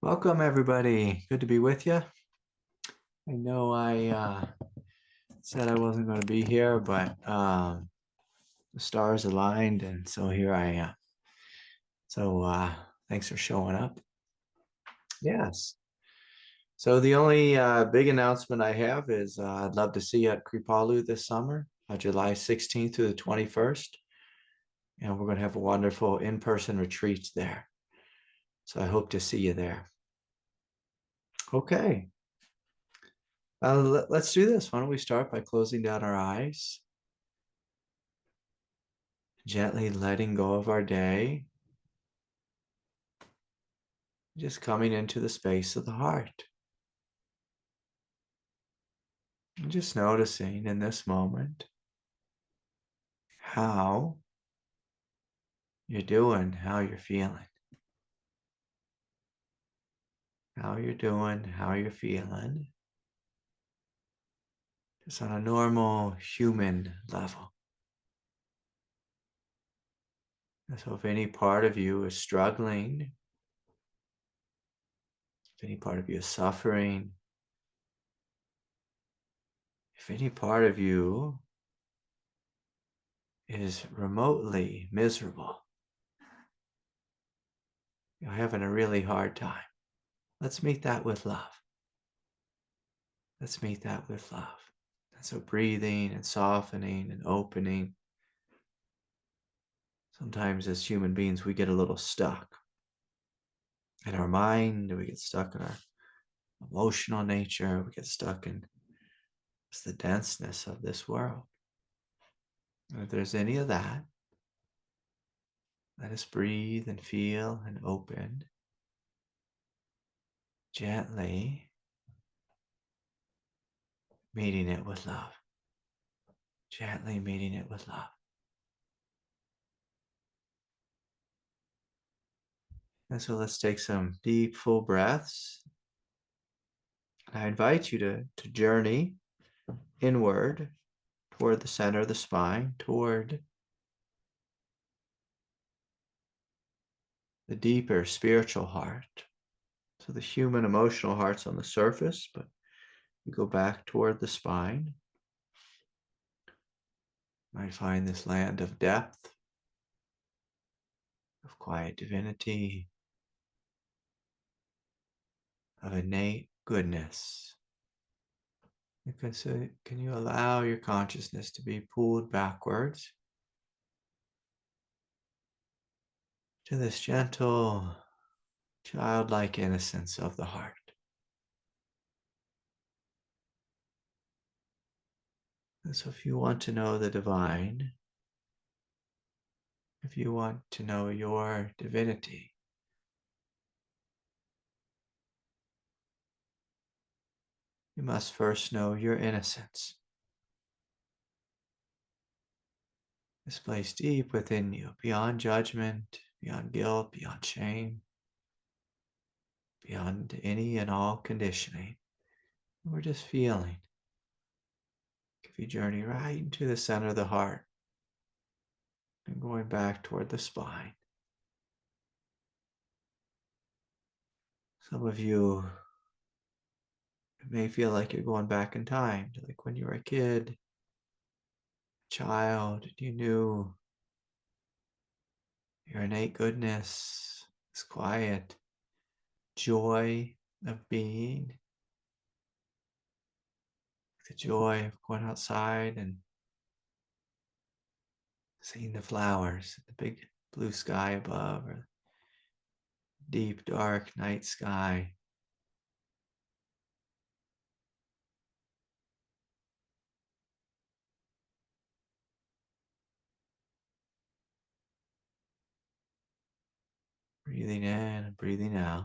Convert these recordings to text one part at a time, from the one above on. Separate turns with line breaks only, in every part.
Welcome, everybody. Good to be with you. I know I said I wasn't going to be here, but the stars aligned, and so here I am. So thanks for showing up. Yes. So the only big announcement I have is I'd love to see you at Kripalu this summer, July 16th through the 21st. And we're going to have a wonderful in-person retreat there. So I hope to see you there. Okay. Let's do this. Why don't we start by closing down our eyes, gently letting go of our day, just coming into the space of the heart. And just noticing in this moment how you're doing, how you're feeling. How you're doing, how you're feeling. Just on a normal human level. And so if any part of you is struggling, if any part of you is suffering, if any part of you is remotely miserable, you're having a really hard time, let's meet that with love. Let's meet that with love. And so breathing and softening and opening. Sometimes as human beings, we get a little stuck in our mind, we get stuck in our emotional nature, we get stuck in the denseness of this world. And if there's any of that, let us breathe and feel and open gently, meeting it with love. Gently meeting it with love. And so let's take some deep, full breaths. I invite you to journey inward toward the center of the spine, toward the deeper spiritual heart. So the human emotional heart's on the surface, but you go back toward the spine. You might find this land of depth, of quiet divinity, of innate goodness. So can you allow your consciousness to be pulled backwards to this gentle, childlike innocence of the heart? And so if you want to know the divine, if you want to know your divinity, you must first know your innocence. This place deep within you, beyond judgment, beyond guilt, beyond shame, beyond any and all conditioning. We're just feeling. If you journey right into the center of the heart and going back toward the spine. Some of you may feel like you're going back in time, to like when you were a kid, a child, and you knew your innate goodness, this quiet joy of being, the joy of going outside and seeing the flowers, the big blue sky above, or deep dark night sky. Breathing in and breathing out.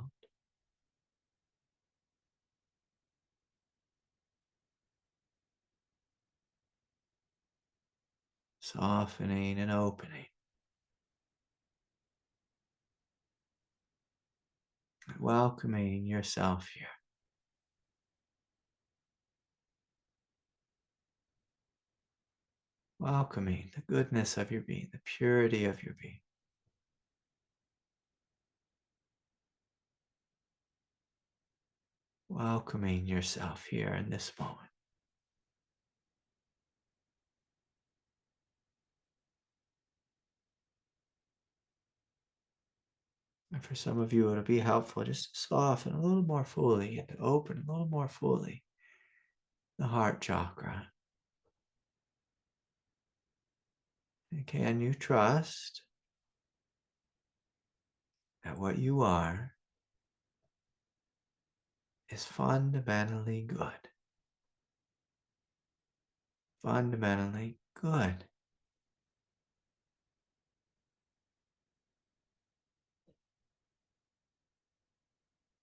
Softening and opening. Welcoming yourself here. Welcoming the goodness of your being, the purity of your being. welcoming yourself here in this moment. And for some of you, it'll be helpful just to soften a little more fully and to open a little more fully the heart chakra. And can you trust that what you are is fundamentally good? Fundamentally good.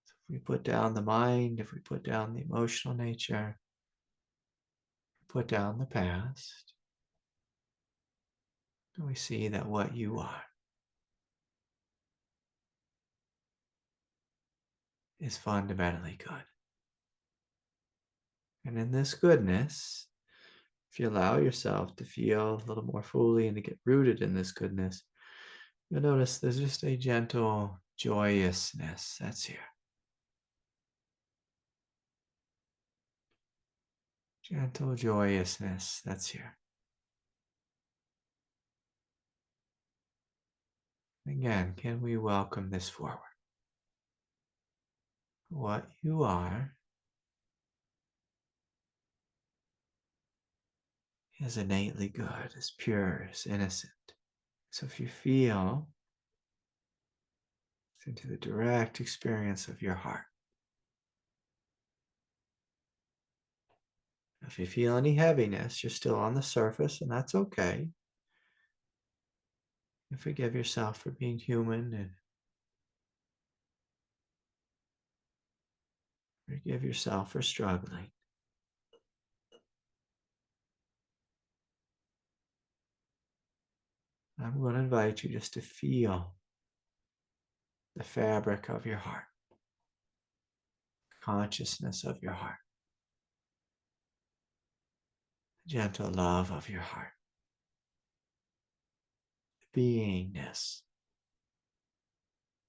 So if we put down the mind, if we put down the emotional nature, put down the past, we see that what you are is fundamentally good. And in this goodness, if you allow yourself to feel a little more fully and to get rooted in this goodness, you'll notice there's just a gentle joyousness that's here. Gentle joyousness that's here. Again, can we welcome this forward? What you are is innately good, is pure, is innocent. So if you feel into the direct experience of your heart, if you feel any heaviness, you're still on the surface, and that's okay. You forgive yourself for being human and forgive yourself for struggling. I'm going to invite you just to feel the fabric of your heart, consciousness of your heart, the gentle love of your heart, the beingness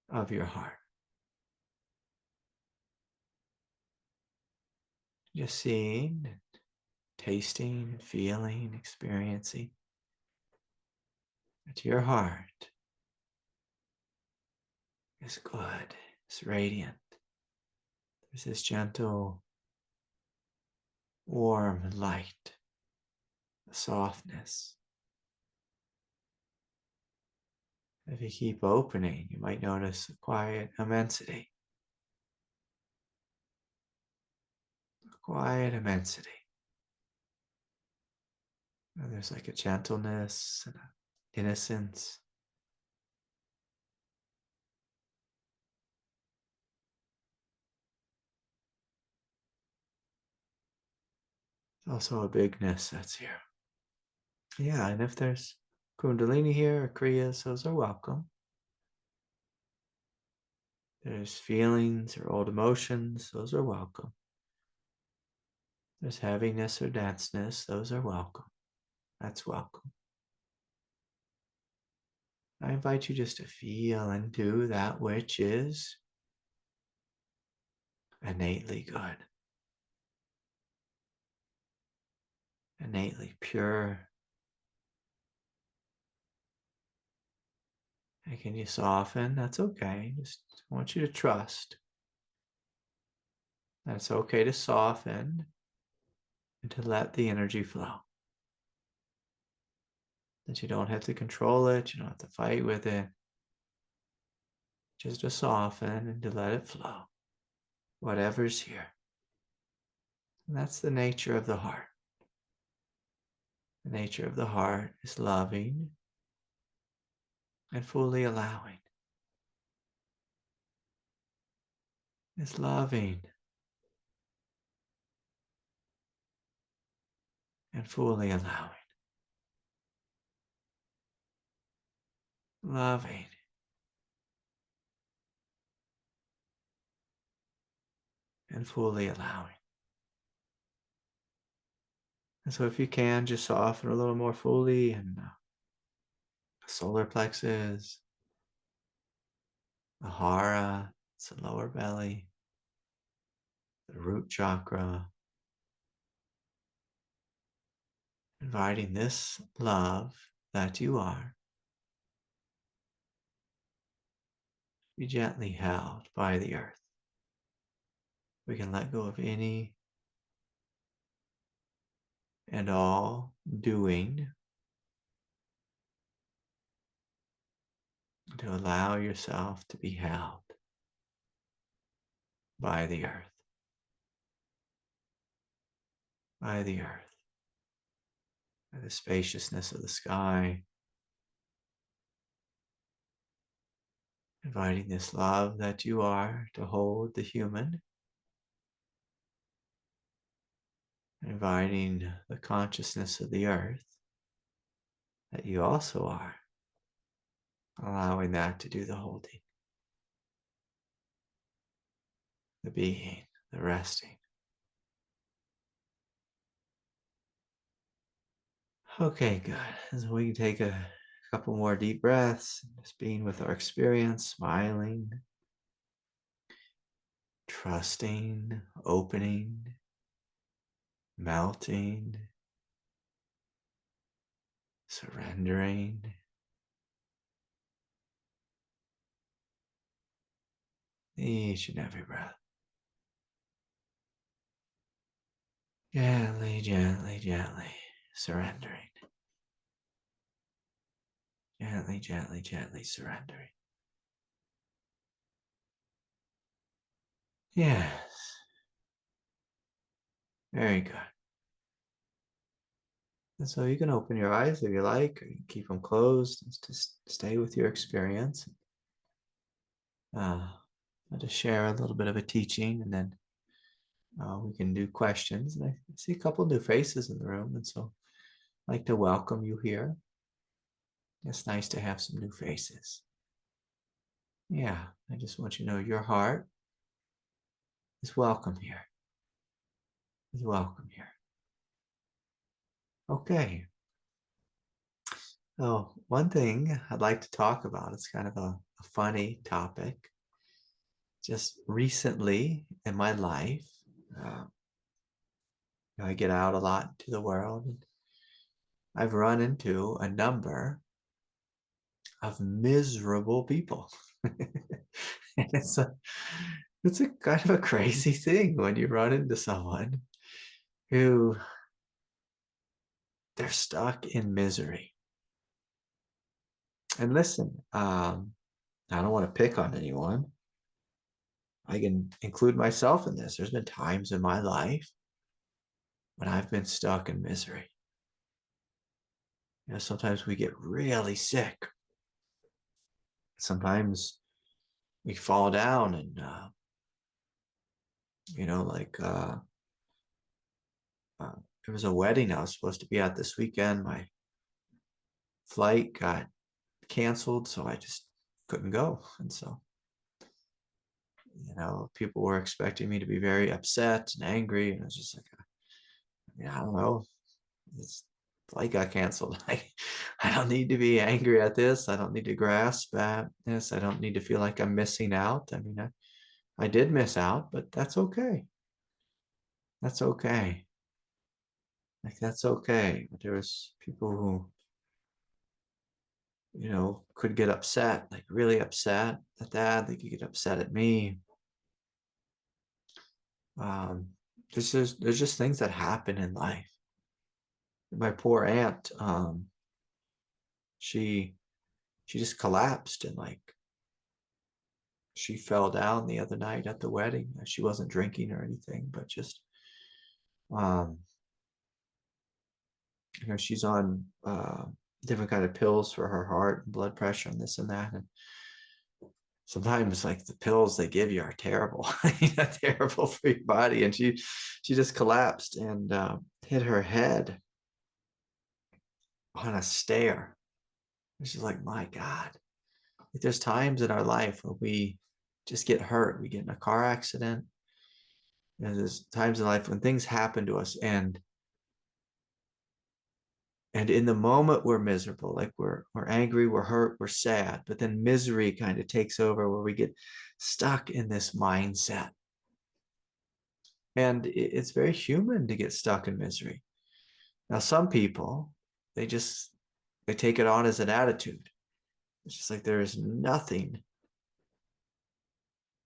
of your heart. Just seeing and tasting and feeling, experiencing that your heart is good, is radiant. There's this gentle, warm light, a softness. If you keep opening, you might notice a quiet immensity. A quiet immensity. And there's like a gentleness and an innocence. There's also a bigness that's here. Yeah, and if there's kundalini here or kriyas, those are welcome. There's feelings or old emotions, those are welcome. There's heaviness or denseness, those are welcome. That's welcome. I invite you just to feel and do that which is innately good, innately pure. And can you soften? That's okay. Just want you to trust that it's okay to soften and to let the energy flow. That you don't have to control it, you don't have to fight with it. Just to soften and to let it flow. Whatever's here. And that's the nature of the heart. The nature of the heart is loving and fully allowing. It's loving and fully allowing. Loving and fully allowing. And so if you can, just soften a little more fully in the solar plexus, the hara, it's the lower belly, the root chakra, inviting this love that you are to be gently held by the earth. We can let go of any and all doing to allow yourself to be held by the earth, by the earth, by the spaciousness of the sky, inviting this love that you are to hold the human, inviting the consciousness of the earth that you also are, allowing that to do the holding, the being, the resting. Okay, good. So we can take a couple more deep breaths, just being with our experience, smiling, trusting, opening, melting, surrendering. Each and every breath. Gently, gently, gently, surrendering. Gently, gently, gently surrendering. Yes. Very good. And so you can open your eyes if you like, or you can keep them closed. Just stay with your experience. I'll just share a little bit of a teaching, and then we can do questions. And I see a couple new faces in the room, and so I'd like to welcome you here. It's nice to have some new faces. Yeah, I just want you to know your heart is welcome here. Is welcome here. Okay. So one thing I'd like to talk about, it's kind of a funny topic. Just recently in my life, I get out a lot to the world. And I've run into a number of miserable people. And it's a kind of a crazy thing when you run into someone who they're stuck in misery. And listen, I don't want to pick on anyone. I can include myself in this. There's been times in my life when I've been stuck in misery. Sometimes we get really sick. Sometimes we fall down and, there was a wedding I was supposed to be at this weekend. My flight got canceled, so I just couldn't go. And so, people were expecting me to be very upset and angry. And I was just like, I don't know. This flight got canceled. I don't need to be angry at this. I don't need to grasp at this. I don't need to feel like I'm missing out. I mean, I did miss out, but that's okay. That's okay. Like, that's okay. But there was people who, could get upset, like really upset at that. They could get upset at me. There's just things that happen in life. My poor aunt, she just collapsed, and like she fell down the other night at the wedding. She wasn't drinking or anything, but just um she's on different kind of pills for her heart and blood pressure and this and that. And sometimes like the pills they give you are terrible, terrible for your body. And she just collapsed and hit her head on a stair. And she's like, my God. Like, there's times in our life where we just get hurt. We get in a car accident. There's times in life when things happen to us, and in the moment we're miserable, like we're angry, we're hurt, we're sad, but then misery kind of takes over, where we get stuck in this mindset And it's very human to get stuck in misery. Now, some people, they take it on as an attitude. It's just like there is nothing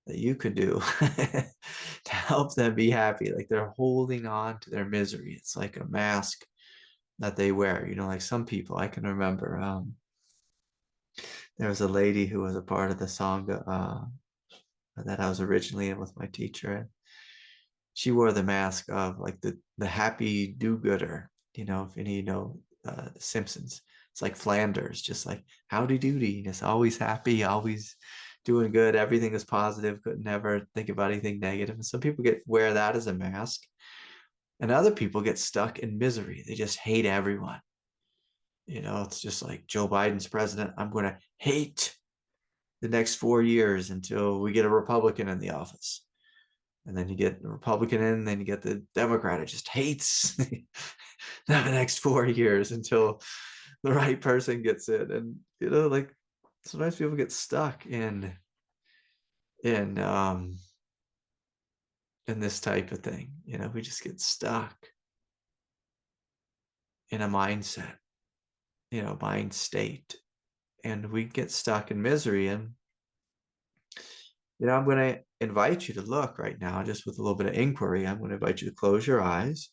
that you could do to help them be happy. Like they're holding on to their misery. It's like a mask that they wear. Like some people, I can remember there was a lady who was a part of the Sangha that I was originally in with my teacher. And she wore the mask of like the happy do-gooder. If any the Simpsons. It's like Flanders, just like howdy doody. Just always happy, always doing good. Everything is positive. Could never think about anything negative. And some people wear that as a mask, and other people get stuck in misery. They just hate everyone. It's just like Joe Biden's president. I'm going to hate the next 4 years until we get a Republican in the office. And then you get the Republican in, then you get the Democrat who just hates the next 4 years until the right person gets in. And like sometimes people get stuck in in this type of thing. We just get stuck in a mindset, mind state. And we get stuck in misery. And I'm going to invite you to look right now, just with a little bit of inquiry. I'm going to invite you to close your eyes,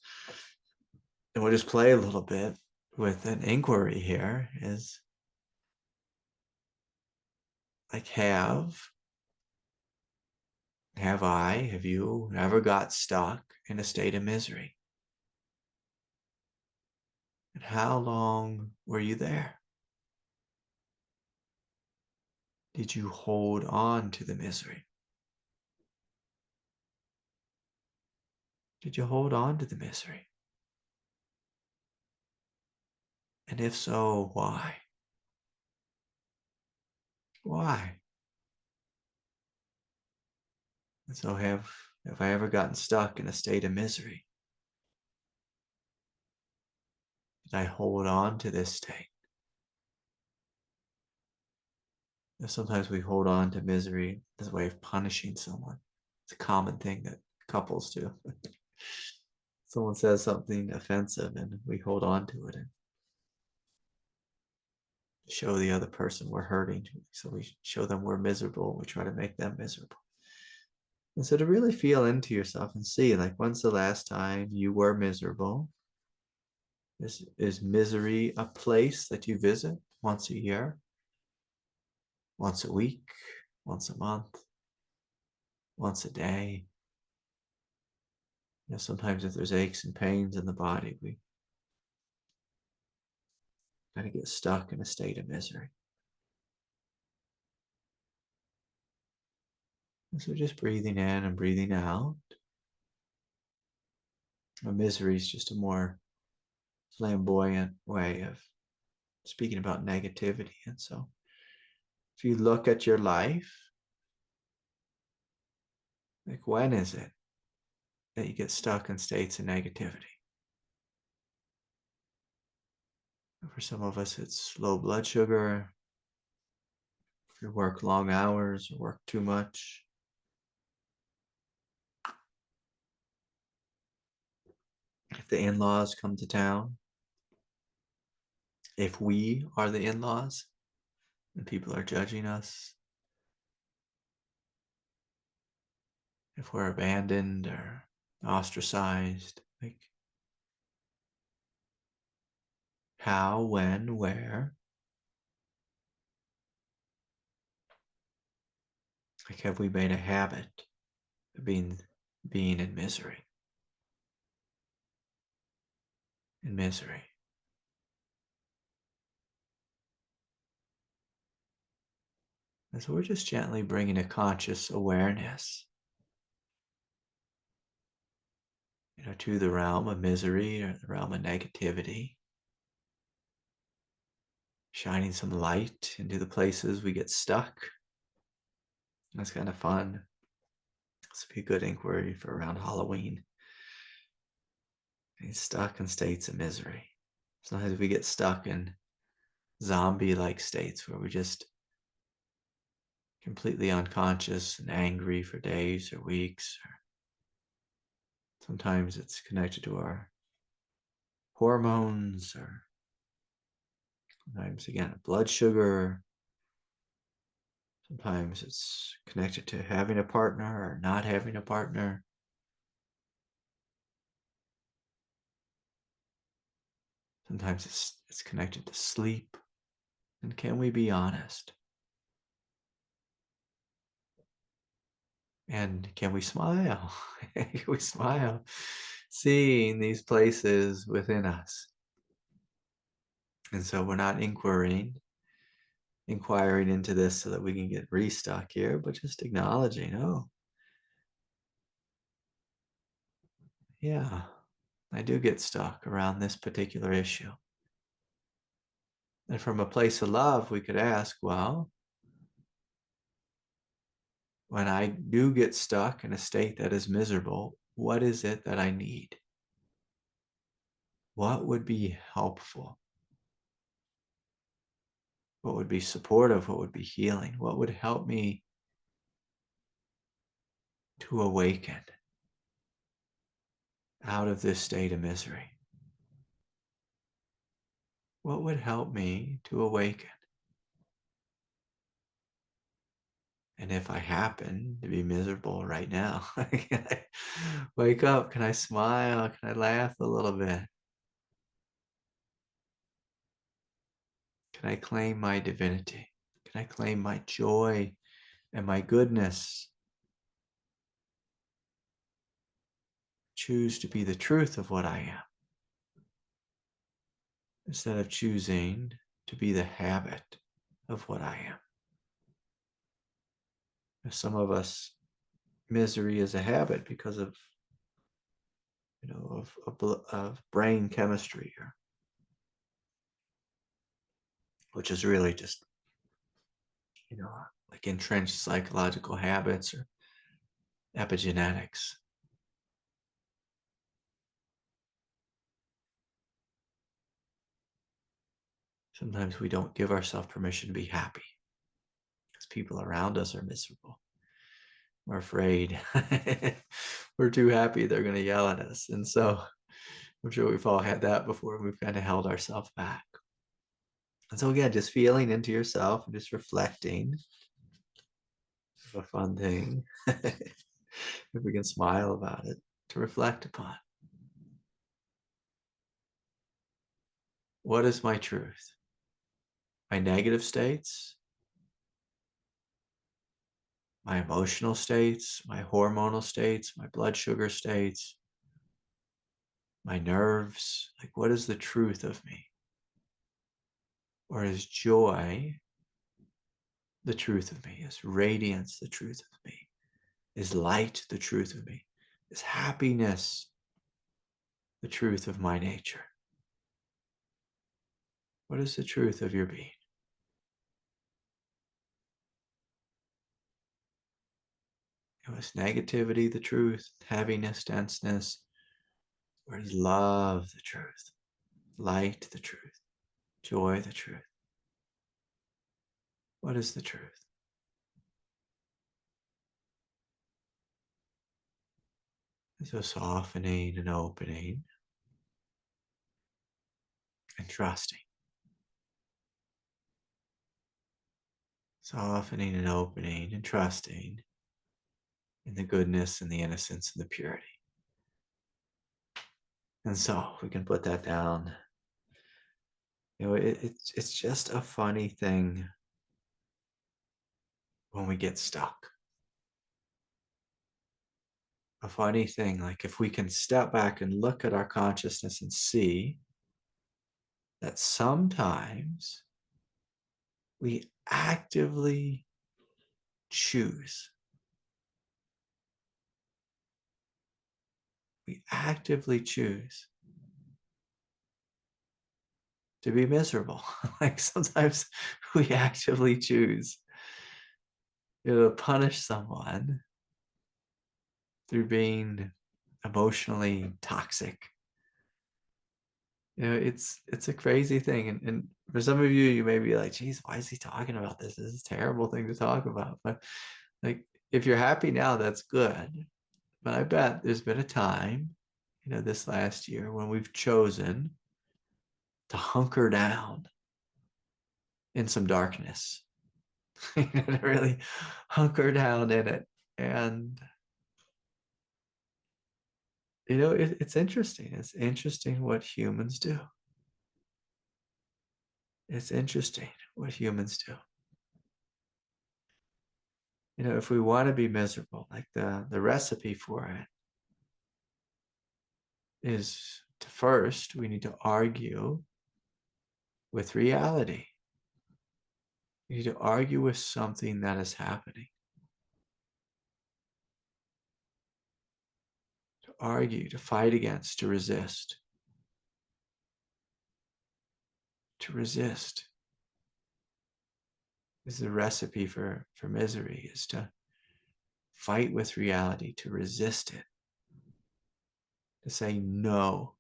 and we'll just play a little bit with an inquiry here. Is like, have you ever got stuck in a state of misery? And how long were you there? Did you hold on to the misery? Did you hold on to the misery? And if so, why? Why? And so have I ever gotten stuck in a state of misery? Did I hold on to this state? Sometimes we hold on to misery as a way of punishing someone. It's a common thing that couples do. Someone says something offensive and we hold on to it and show the other person we're hurting. So we show them we're miserable. We try to make them miserable. And so to really feel into yourself and see, like, when's the last time you were miserable? Is misery a place that you visit once a year, once a week, once a month, once a day? Sometimes if there's aches and pains in the body, we kind of get stuck in a state of misery. And so just breathing in and breathing out. Misery is just a more flamboyant way of speaking about negativity. And so if you look at your life, like, when is it that you get stuck in states of negativity? For some of us, it's low blood sugar. If you work long hours or work too much. If the in-laws come to town. If we are the in-laws and people are judging us. If we're abandoned or ostracized. Like, how, when, where? Like, have we made a habit of being in misery? In misery. And so we're just gently bringing a conscious awareness, to the realm of misery or the realm of negativity. Shining some light into the places we get stuck. That's kind of fun. This would be a good inquiry for around Halloween. Being stuck in states of misery. Sometimes we get stuck in zombie-like states where we just completely unconscious and angry for days or weeks, or Sometimes it's connected to our hormones, or sometimes, again, blood sugar. Sometimes it's connected to having a partner or not having a partner. Sometimes it's connected to sleep. And can we be honest? And can we smile? Can we smile? Seeing these places within us. And so we're not inquiring into this so that we can get restuck here, but just acknowledging, oh, yeah, I do get stuck around this particular issue. And from a place of love, we could ask, well, when I do get stuck in a state that is miserable, what is it that I need? What would be helpful? What would be supportive? What would be healing? What would help me to awaken out of this state of misery? What would help me to awaken? And if I happen to be miserable right now, can I wake up? Can I smile? Can I laugh a little bit? Can I claim my divinity? Can I claim my joy and my goodness? Choose to be the truth of what I am, instead of choosing to be the habit of what I am. For some of us, misery is a habit because of, of brain chemistry, which is really just, like entrenched psychological habits or epigenetics. Sometimes we don't give ourselves permission to be happy because people around us are miserable. We're afraid. We're too happy they're going to yell at us. And so I'm sure we've all had that before. We've kind of held ourselves back. And so again, just feeling into yourself and just reflecting. A fun thing. If we can smile about it, to reflect upon. What is my truth? My negative states, my emotional states, my hormonal states, my blood sugar states, my nerves. Like, what is the truth of me? Or is joy the truth of me? Is radiance the truth of me? Is light the truth of me? Is happiness the truth of my nature? What is the truth of your being? Was negativity the truth? Heaviness, denseness? Or is love the truth? Light the truth? Joy the truth? What is the truth? So softening and opening and trusting. Softening and opening and trusting in the goodness and the innocence and the purity. And so we can put that down. It's just a funny thing when we get stuck. A funny thing, like if we can step back and look at our consciousness and see that sometimes we actively choose. We actively choose to be miserable. Like sometimes we actively choose to punish someone through being emotionally toxic. It's a crazy thing. And for some of you, you may be like, geez, why is he talking about this? This is a terrible thing to talk about. But like, if you're happy now, that's good. But I bet there's been a time this last year, when we've chosen to hunker down in some darkness, to really hunker down in it. And, it's interesting. It's interesting what humans do. It's interesting what humans do. If we want to be miserable, like the recipe for it is to first, we need to argue with reality. We need to argue with something that is happening. To argue, to fight against, to resist. To resist is the recipe for misery, is to fight with reality, to resist it. To say, no,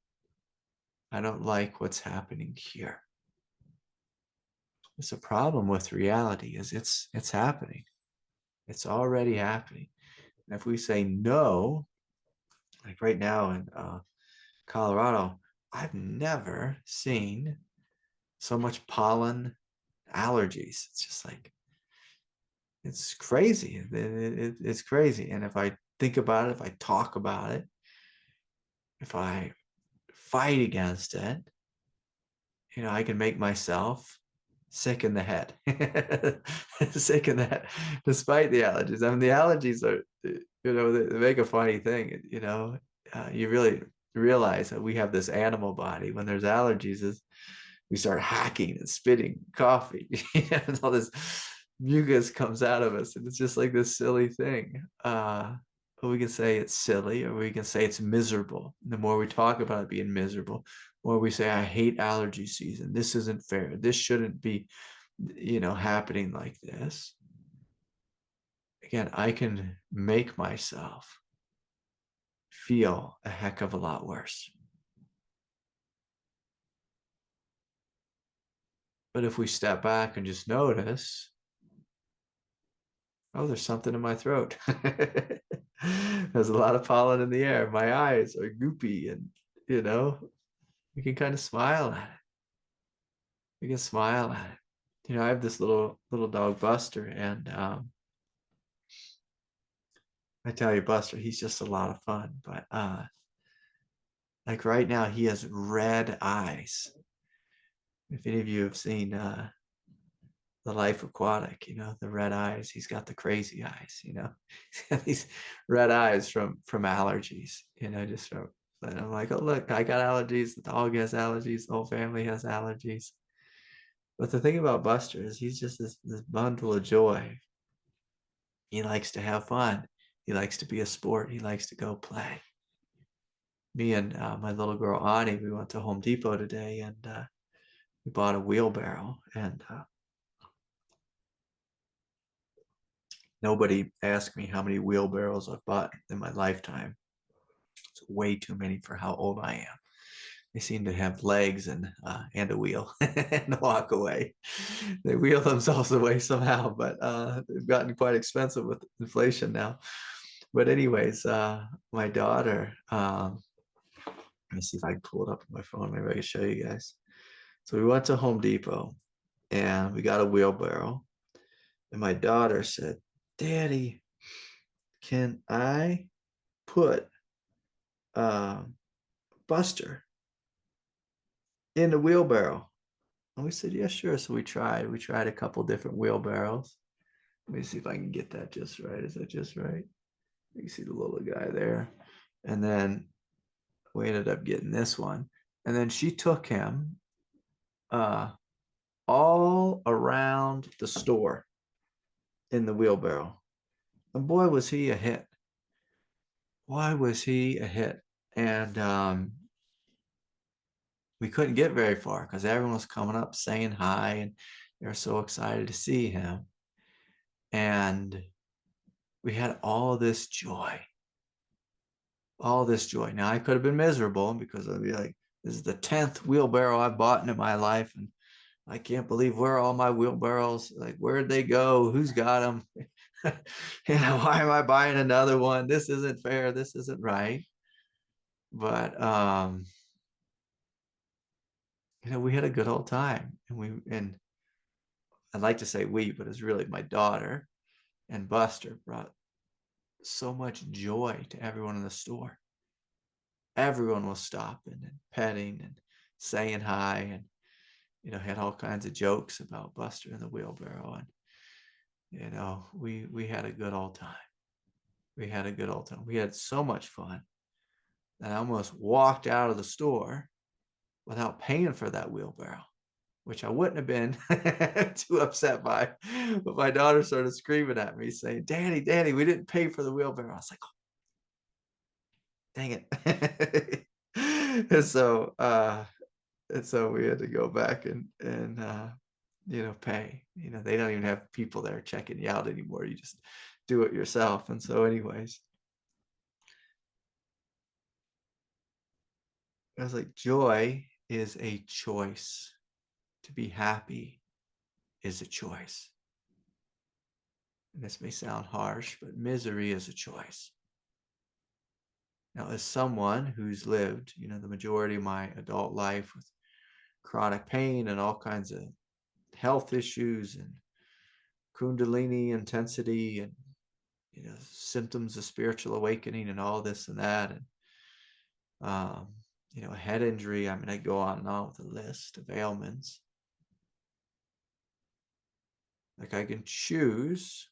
I don't like what's happening here. It's a problem with reality, is it's happening. It's already happening. And if we say no, like right now in Colorado, I've never seen so much pollen allergies. It's just like, it's crazy. It's crazy. And if I think about it, if I talk about it, if I fight against it, I can make myself sick in the head. Sick in the head, despite the allergies. I mean, the allergies are, they make a funny thing. You really realize that we have this animal body. When there's allergies, is we start hacking and spitting coffee, and all this mucus comes out of us, and it's just like this silly thing. But we can say it's silly, or we can say it's miserable. The more we talk about it being miserable, the more we say, I hate allergy season. This isn't fair. This shouldn't be, happening like this. Again, I can make myself feel a heck of a lot worse. But if we step back and just notice, oh, there's something in my throat. There's a lot of pollen in the air. My eyes are goopy, and we can kind of smile at it. We can smile at it. I have this little dog, Buster, and I tell you, Buster, he's just a lot of fun. But like right now, he has red eyes. If any of you have seen The Life Aquatic, the red eyes, he's got the crazy eyes, he's got these red eyes from allergies, just from, and I'm like, oh, look, I got allergies, the dog has allergies, the whole family has allergies. But the thing about Buster is he's just this bundle of joy. He likes to have fun. He likes to be a sport. He likes to go play. Me and my little girl, Ani, we went to Home Depot today, and we bought a wheelbarrow, and nobody asked me how many wheelbarrows I've bought in my lifetime. It's way too many for how old I am. They seem to have legs and a wheel and walk away. They wheel themselves away somehow, but they've gotten quite expensive with inflation now. But anyways, my daughter, let me see if I can pull it up on my phone. Maybe I can show you guys. So we went to Home Depot and we got a wheelbarrow. And my daughter said, Daddy, can I put Buster in the wheelbarrow? And we said, yeah, sure. So we tried a couple different wheelbarrows. Let me see if I can get that just right. Is that just right? You see the little guy there. And then we ended up getting this one. And then she took him all around the store in the wheelbarrow. And boy, was he a hit. Boy, was he a hit. And we couldn't get very far because everyone was coming up saying hi, and they were so excited to see him. And we had all this joy. All this joy. Now, I could have been miserable because I'd be like, this is the 10th wheelbarrow I've bought in my life, and I can't believe where are all my wheelbarrows? Like, where'd they go? Who's got them? Why am I buying another one? This isn't fair. This isn't right. But we had a good old time, and I'd like to say we, but it's really my daughter and Buster brought so much joy to everyone in the store. Everyone was stopping and petting and saying hi, and had all kinds of jokes about Buster in the wheelbarrow, and we had a good old time. We had a good old time. We had so much fun that I almost walked out of the store without paying for that wheelbarrow, which I wouldn't have been too upset by. But my daughter started screaming at me saying, Daddy, Daddy, we didn't pay for the wheelbarrow. I was like, oh, dang it. And so we had to go back and pay. They don't even have people there checking you out anymore. You just do it yourself. And so anyways, I was like, joy is a choice. To be happy is a choice. And this may sound harsh, but misery is a choice. Now, as someone who's lived, the majority of my adult life with chronic pain and all kinds of health issues and kundalini intensity and symptoms of spiritual awakening and all this and that, and a head injury. I mean, I go on and on with a list of ailments. Like, I can choose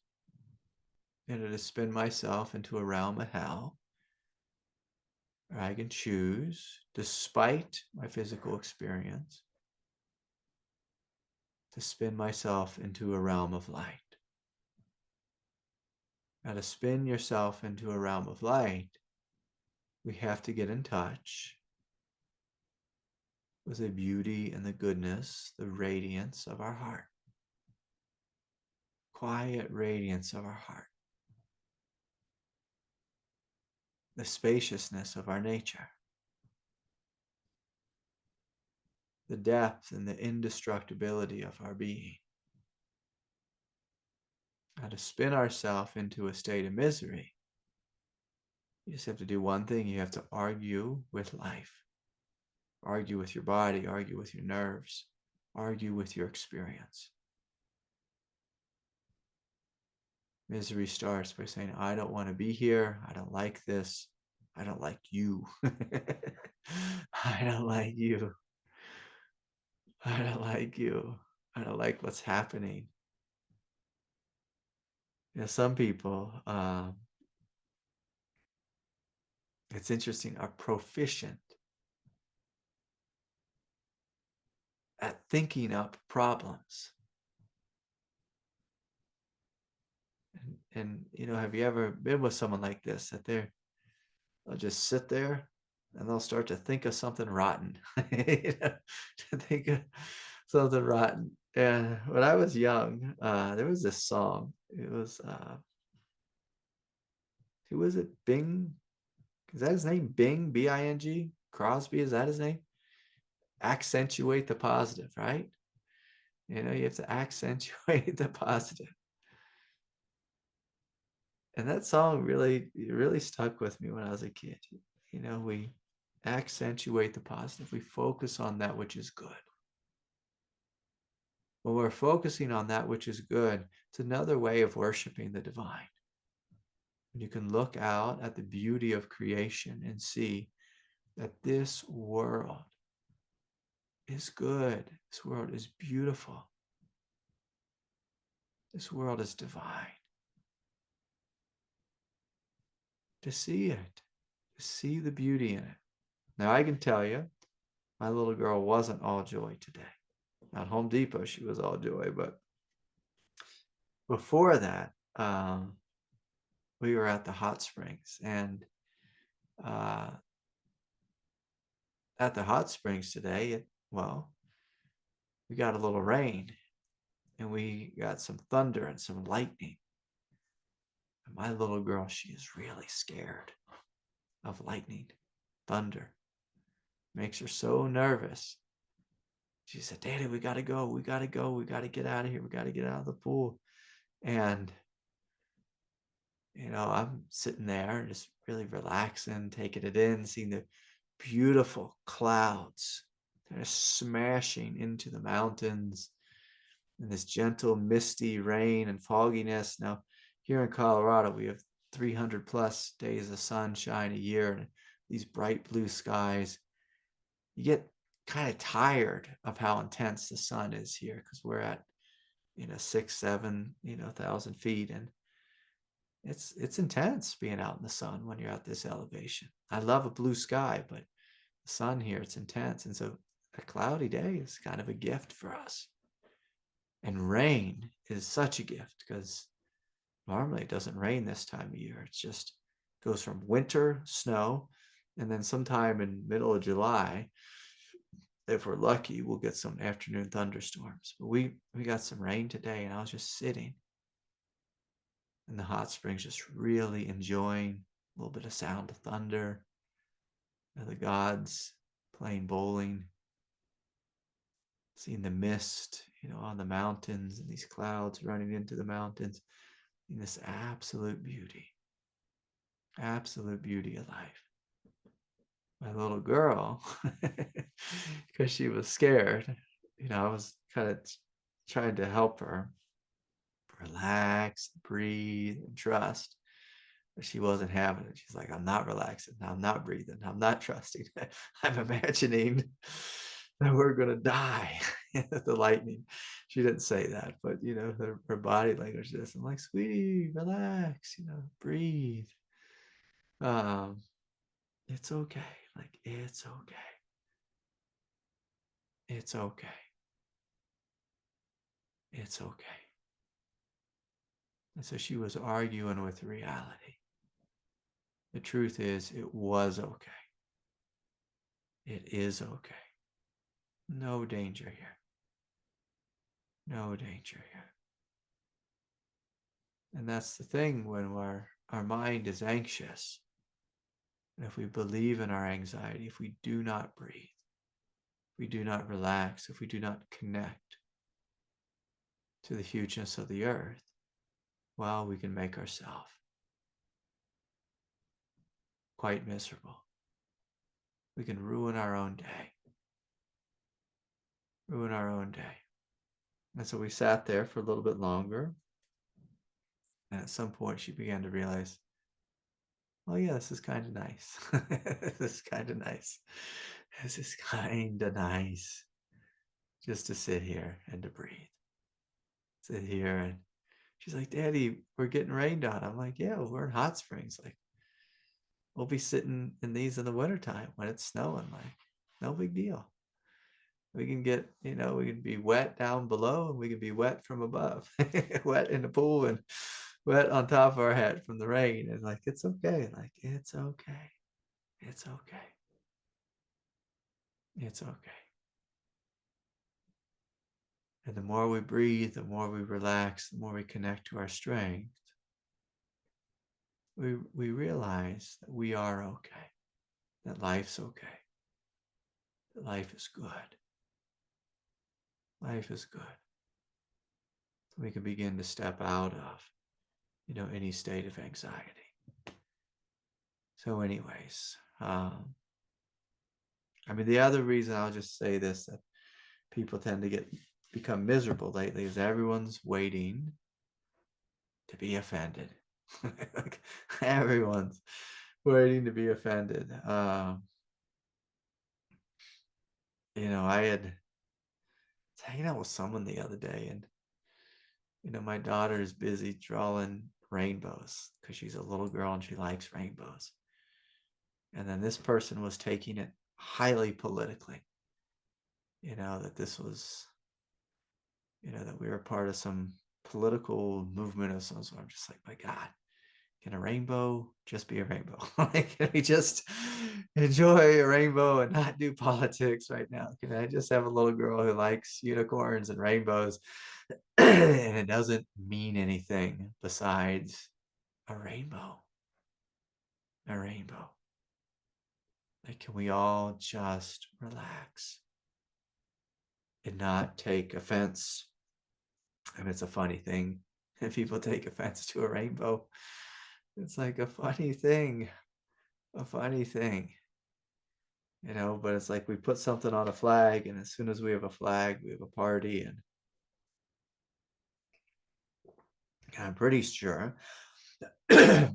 to spin myself into a realm of hell, or I can choose, despite my physical experience, to spin myself into a realm of light. Now, to spin yourself into a realm of light, we have to get in touch with the beauty and the goodness, the radiance of our heart. Quiet radiance of our heart. The spaciousness of our nature. The depth and the indestructibility of our being. Now, to spin ourselves into a state of misery, you just have to do one thing. You have to argue with life. Argue with your body, argue with your nerves, argue with your experience. Misery starts by saying, I don't want to be here. I don't like this. I don't like you. I don't like you. I don't like you. I don't like what's happening. Some people, it's interesting, are proficient at thinking up problems. And have you ever been with someone like this, that they'll just sit there and they'll start to think of something rotten, to think of something rotten. And when I was young, there was this song. It was, who was it? Bing? Is that his name? Bing, B-I-N-G? Crosby, is that his name? Accentuate the positive, right? You have to accentuate the positive. And that song really stuck with me when I was a kid. We accentuate the positive. We focus on that which is good. When we're focusing on that which is good, it's another way of worshiping the divine. You can look out at the beauty of creation and see that this world is good. This world is beautiful. This world is divine. To see it, to see the beauty in it. Now, I can tell you, my little girl wasn't all joy today. At Home Depot, she was all joy, but before that, we were at the hot springs, and at the hot springs today, we got a little rain, and we got some thunder and some lightning. And my little girl, she is really scared of lightning, thunder. Makes her so nervous. She said, Daddy, we got to go. We got to go. We got to get out of here. We got to get out of the pool. And, I'm sitting there just really relaxing, taking it in, seeing the beautiful clouds that are smashing into the mountains, and this gentle, misty rain and fogginess. Now, here in Colorado, we have 300 plus days of sunshine a year and these bright blue skies. You get kind of tired of how intense the sun is here because we're at 6, 7, 1,000 feet, and it's intense being out in the sun when you're at this elevation. I love a blue sky, but the sun here, it's intense, and so a cloudy day is kind of a gift for us. And rain is such a gift because normally it doesn't rain this time of year. It just goes from winter, snow, and then sometime in middle of July, if we're lucky, we'll get some afternoon thunderstorms. But we got some rain today, and I was just sitting in the hot springs, just really enjoying a little bit of sound of thunder, the gods playing bowling, seeing the mist, on the mountains and these clouds running into the mountains, in this absolute beauty of life. My little girl, because she was scared, I was kind of trying to help her relax, breathe, and trust. But she wasn't having it. She's like, I'm not relaxing. I'm not breathing. I'm not trusting. I'm imagining that we're going to die. The lightning. She didn't say that, but, her body language is. I'm like, sweetie, relax, breathe. It's okay. Like, it's okay. It's okay. It's okay. And so she was arguing with reality. The truth is, it was okay. It is okay. No danger here. No danger here. And that's the thing when our mind is anxious. And if we believe in our anxiety, if we do not breathe, if we do not relax, if we do not connect to the hugeness of the earth, well, we can make ourselves quite miserable. We can ruin our own day. Ruin our own day. And so we sat there for a little bit longer. And at some point, she began to realize, oh, yeah, this is kind of nice. This is kind of nice. This is kind of nice. Just to sit here and to breathe. Sit here, and she's like, Daddy, we're getting rained on. I'm like, yeah, well, we're in hot springs. Like, we'll be sitting in these in the wintertime when it's snowing. Like, no big deal. We can get, we can be wet down below, and we can be wet from above. Wet in the pool and wet on top of our head from the rain. And like, it's okay. Like, it's okay. It's okay. It's okay. And the more we breathe, the more we relax, the more we connect to our strength, we realize that we are okay, that life's okay, that life is good. Life is good. So we can begin to step out of, any state of anxiety. So anyways, the other reason, I'll just say this, that people tend to become miserable lately is everyone's waiting to be offended. Like, everyone's waiting to be offended. I was hanging out with someone the other day, and my daughter is busy drawing rainbows because she's a little girl and she likes rainbows. And then this person was taking it highly politically, that this was, that we were part of some political movement of some sort. I'm just like, my God, can a rainbow just be a rainbow? Like, can we just enjoy a rainbow and not do politics right now? Can I just have a little girl who likes unicorns and rainbows and it doesn't mean anything besides a rainbow? A rainbow. Like, can we all just relax and not take offense? It's a funny thing if people take offense to a rainbow. It's like a funny thing. a funny thing, but it's like we put something on a flag, and as soon as we have a flag, we have a party. And I'm pretty sure a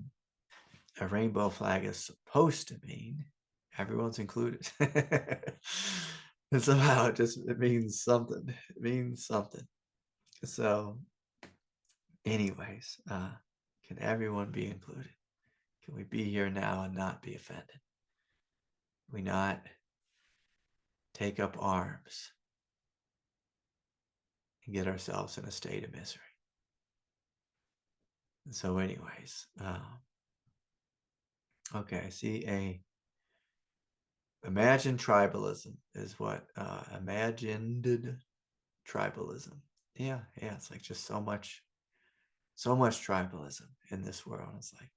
rainbow flag is supposed to mean everyone's included. And somehow it means something. It means something. So, anyways, can everyone be included? Can we be here now and not be offended? Can we not take up arms and get ourselves in a state of misery? And so, anyways, okay, see, imagined tribalism is what imagined tribalism. Yeah, it's like just so much tribalism in this world. It's like,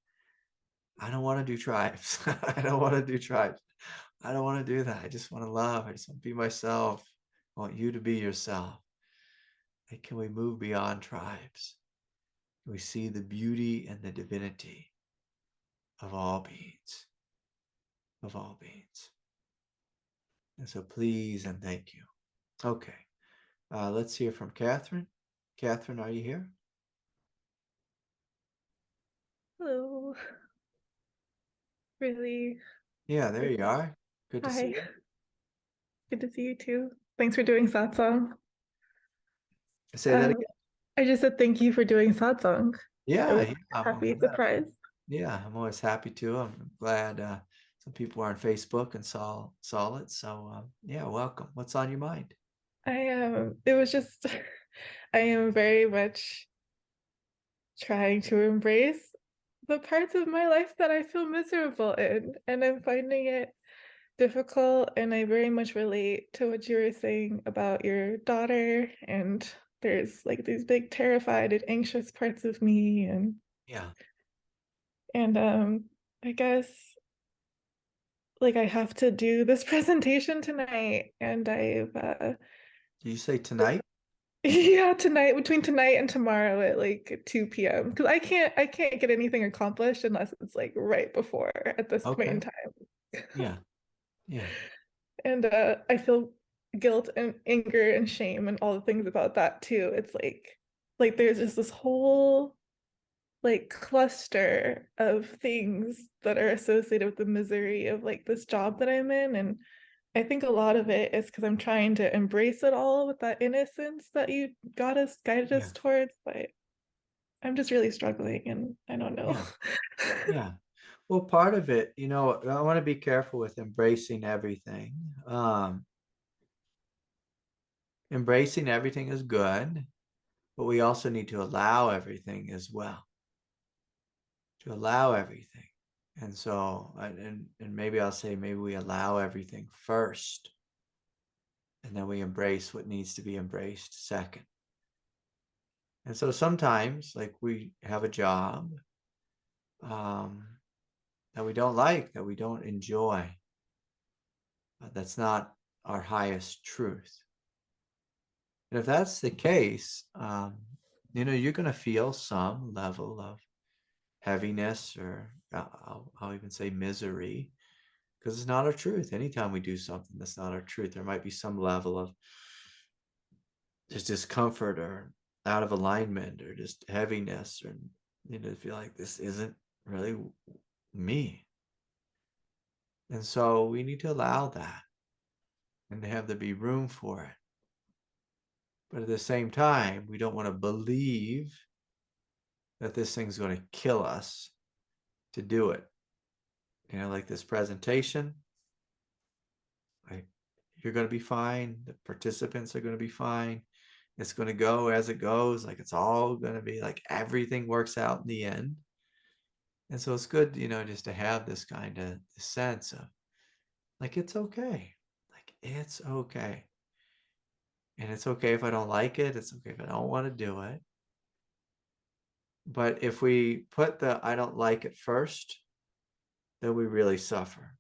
I don't want to do tribes. I don't want to do tribes. I don't want to do that. I just want to love. I just want to be myself. I want you to be yourself. Like, can we move beyond tribes? Can we see the beauty and the divinity of all beings, of all beings? And so please and thank you. Okay, let's hear from Catherine. Catherine, are you here?
Hello. Really?
Yeah, there you are. Good to see
Hi.
you.
Good to see you too. Thanks for doing satsang.
Say that
Um,
again.
I just said thank you for doing satsang. I
Yeah,
was
yeah,
happy, surprised.
I'm always happy to. I'm glad some people are on Facebook and saw it. So yeah, welcome. What's on your mind?
It was just I am very much trying to embrace the parts of my life that I feel miserable in, and I'm finding it difficult. And I very much relate to what you were saying about your daughter. And there's like these big terrified and anxious parts of me,
Yeah.
and I guess like I have to do this presentation tonight, and I've
Did you say tonight?
yeah, tonight, between tonight and tomorrow at like 2 p.m. because I can't get anything accomplished unless it's like right before at this point in
Okay.
time.
Yeah. Yeah.
And I feel guilt and anger and shame and all the things about that too. It's like there's just this whole like cluster of things that are associated with the misery of like this job that I'm in. And I think a lot of it is because I'm trying to embrace it all with that innocence that you guided
Yeah.
us towards, but I'm just really struggling and I don't know.
Yeah. Yeah. Well, part of it, I want to be careful with embracing everything. Embracing everything is good, but we also need to allow everything as well. To allow everything. And so, and maybe I'll say, maybe we allow everything first, and then we embrace what needs to be embraced second. And so sometimes, like, we have a job um, that we don't like, that we don't enjoy, that's not our highest truth. And if that's the case, you're going to feel some level of heaviness, or I'll even say misery, because it's not our truth. Anytime we do something that's not our truth, there might be some level of just discomfort or out of alignment or just heaviness, or feel like this isn't really me. And so we need to allow that and to have there be room for it. But at the same time, we don't want to believe that this thing's going to kill us to do it. Like this presentation, like, you're going to be fine. The participants are going to be fine. It's going to go as it goes. Like, it's all going to be like everything works out in the end. And so it's good, just to have this kind of sense of like, it's okay. Like, it's okay. And it's okay if I don't like it. It's okay if I don't want to do it. But if we put the I don't like it first, then we really suffer.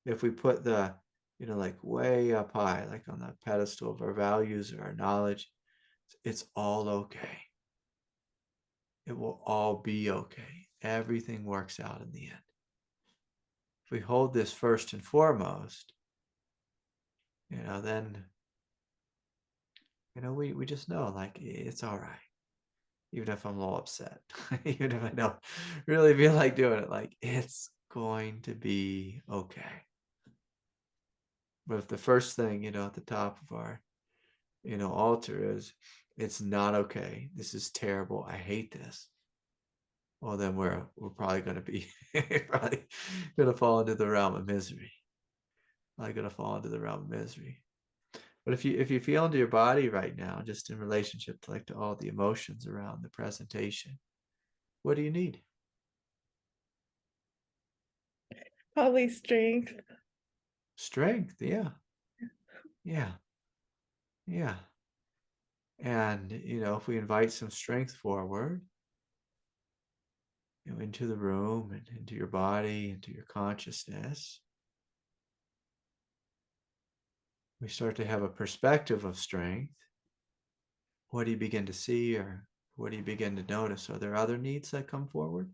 If we put the, like way up high, like on the pedestal of our values or our knowledge, it's all okay. It will all be okay. Everything works out in the end. if we hold this first and foremost, then, we just know, like, it's all right. Even if I'm a little upset, even if I don't really feel like doing it, like, it's going to be okay. But if the first thing, at the top of our, altar is, it's not okay, this is terrible, I hate this, well, then we're probably going to be probably going to fall into the realm of misery. Probably going to fall into the realm of misery. But if you feel into your body right now, just in relationship to, like, to all the emotions around the presentation, what do you need?
Probably strength.
Strength, yeah. Yeah. Yeah. And, if we invite some strength forward, into the room and into your body, into your consciousness, we start to have a perspective of strength. What do you begin to see, or what do you begin to notice? Are there other needs that come forward?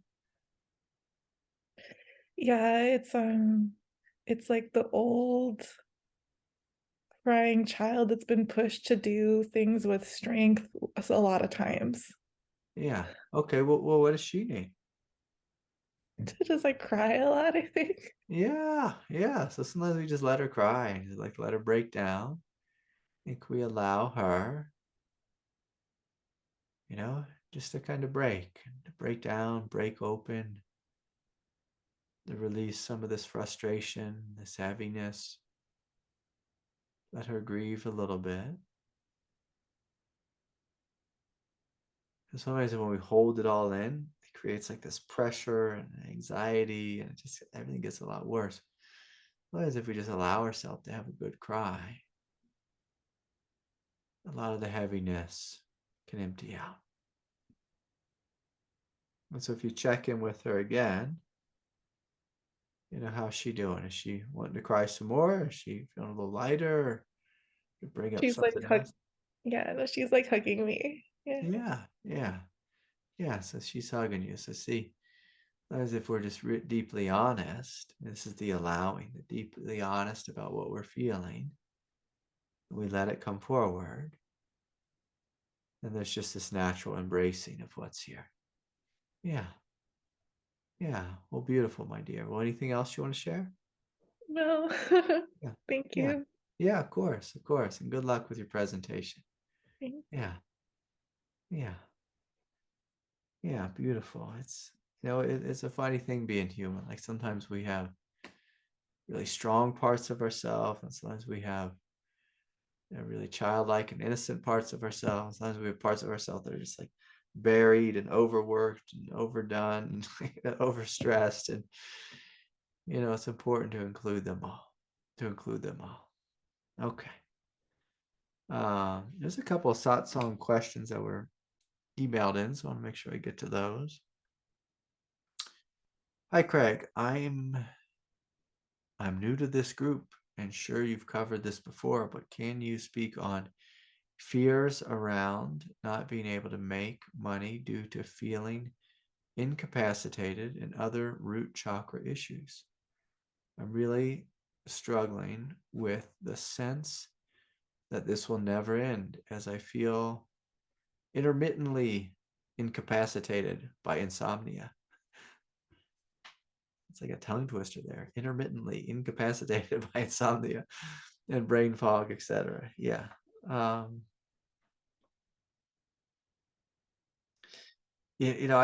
Yeah, it's like the old crying child that's been pushed to do things with strength a lot of times.
Yeah. Okay. Well, what does she need?
To just like cry a lot, I think.
Yeah. Yeah. So sometimes we just let her cry and just, like, let her break down. I think we allow her, just to kind of break down, break open, to release some of this frustration, this heaviness. Let her grieve a little bit. And sometimes when we hold it all in, it creates, like, this pressure and anxiety, and everything gets a lot worse. Whereas if we just allow ourselves to have a good cry, a lot of the heaviness can empty out. And so if you check in with her again, how's she doing? Is she wanting to cry some more? Is she feeling a little lighter? Or bring up
She's like
something else?
yeah, no, she's like hugging me. Yeah.
Yeah, yeah, yeah. So she's hugging you. So see, as if we're just deeply honest. This is the allowing, the deeply honest about what we're feeling. We let it come forward. And there's just this natural embracing of what's here. Yeah. Yeah. Well, beautiful, my dear. Well, anything else you want to share?
No.
Yeah.
Thank
Yeah.
you.
Yeah, of course. Of course. And good luck with your presentation.
Thanks.
Yeah. Yeah. Yeah. Beautiful. It's a funny thing being human. Like, sometimes we have really strong parts of ourselves, and sometimes we have, really childlike and innocent parts of ourselves. Sometimes we have parts of ourselves that are just, like, buried and overworked and overdone and overstressed. And, it's important to include them all. Okay. There's a couple of satsang questions that were emailed in, so I want to make sure I get to those. Hi, Craig. I'm new to this group, and sure, you've covered this before, but can you speak on fears around not being able to make money due to feeling incapacitated and other root chakra issues? I'm really struggling with the sense that this will never end, as I feel intermittently incapacitated by insomnia. It's like a tongue twister there. Intermittently incapacitated by insomnia and brain fog, etc. Yeah. I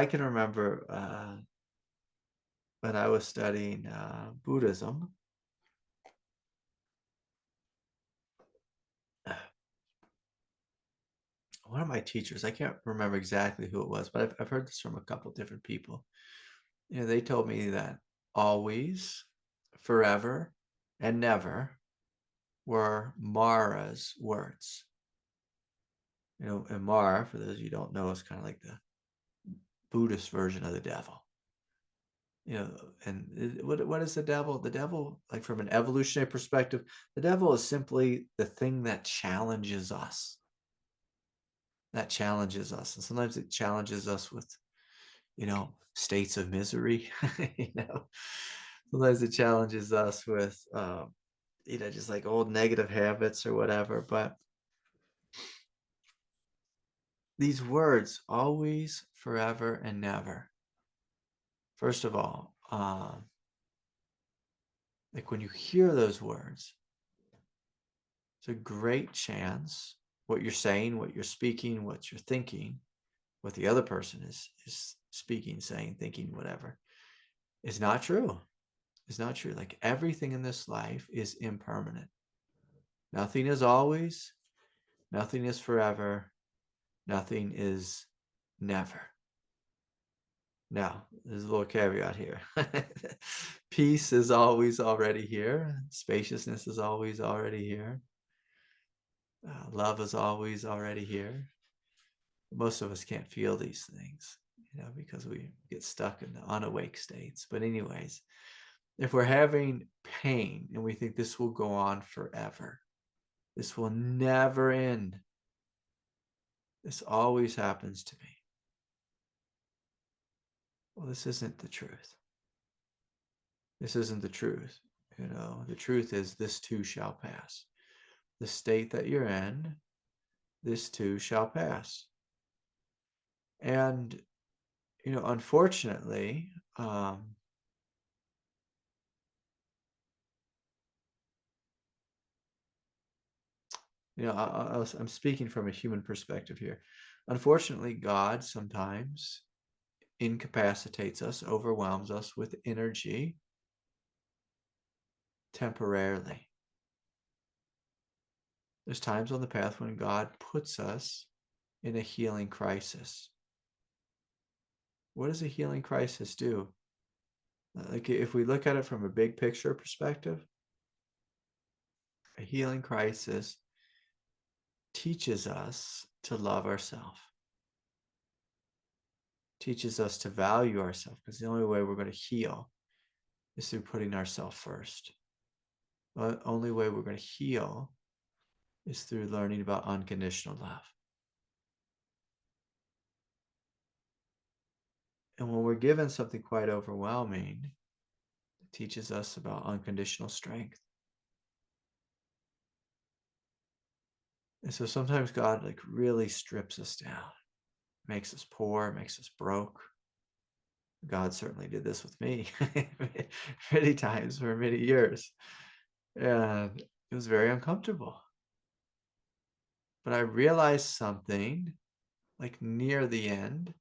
can remember when I was studying Buddhism. One of my teachers, I can't remember exactly who it was, but I've heard this from a couple different people. They told me that always, forever, and never were Mara's words. And Mara, for those of you who don't know, is kind of like the Buddhist version of the devil. And what is the devil? The devil, like, from an evolutionary perspective, the devil is simply the thing that challenges us. And sometimes it challenges us with, states of misery. sometimes it challenges us with, just like old negative habits or whatever. But these words, always, forever, and never. First of all, like when you hear those words, it's a great chance what you're saying, what you're speaking, what you're thinking, what the other person is speaking, saying, thinking, whatever, is not true. It's not true. Like everything in this life is impermanent. Nothing is always, nothing is forever, nothing is never. Now, there's a little caveat here. Peace is always already here. Spaciousness is always already here. Love is always already here. Most of us can't feel these things, because we get stuck in the unawake states. But anyways, if we're having pain and we think this will go on forever, this will never end, this always happens to me. Well, this isn't the truth. This isn't the truth. The truth is this too shall pass. The state that you're in, this too shall pass. And, unfortunately, I'm speaking from a human perspective here. Unfortunately, God sometimes incapacitates us, overwhelms us with energy temporarily. There's times on the path when God puts us in a healing crisis. What does a healing crisis do? Like if we look at it from a big picture perspective, a healing crisis teaches us to love ourselves, teaches us to value ourselves, because the only way we're going to heal is through putting ourselves first. The only way we're going to heal is through learning about unconditional love. And when we're given something quite overwhelming, it teaches us about unconditional strength. And so sometimes God really strips us down, makes us poor, makes us broke. God certainly did this with me many times for many years. And it was very uncomfortable. But I realized something near the end.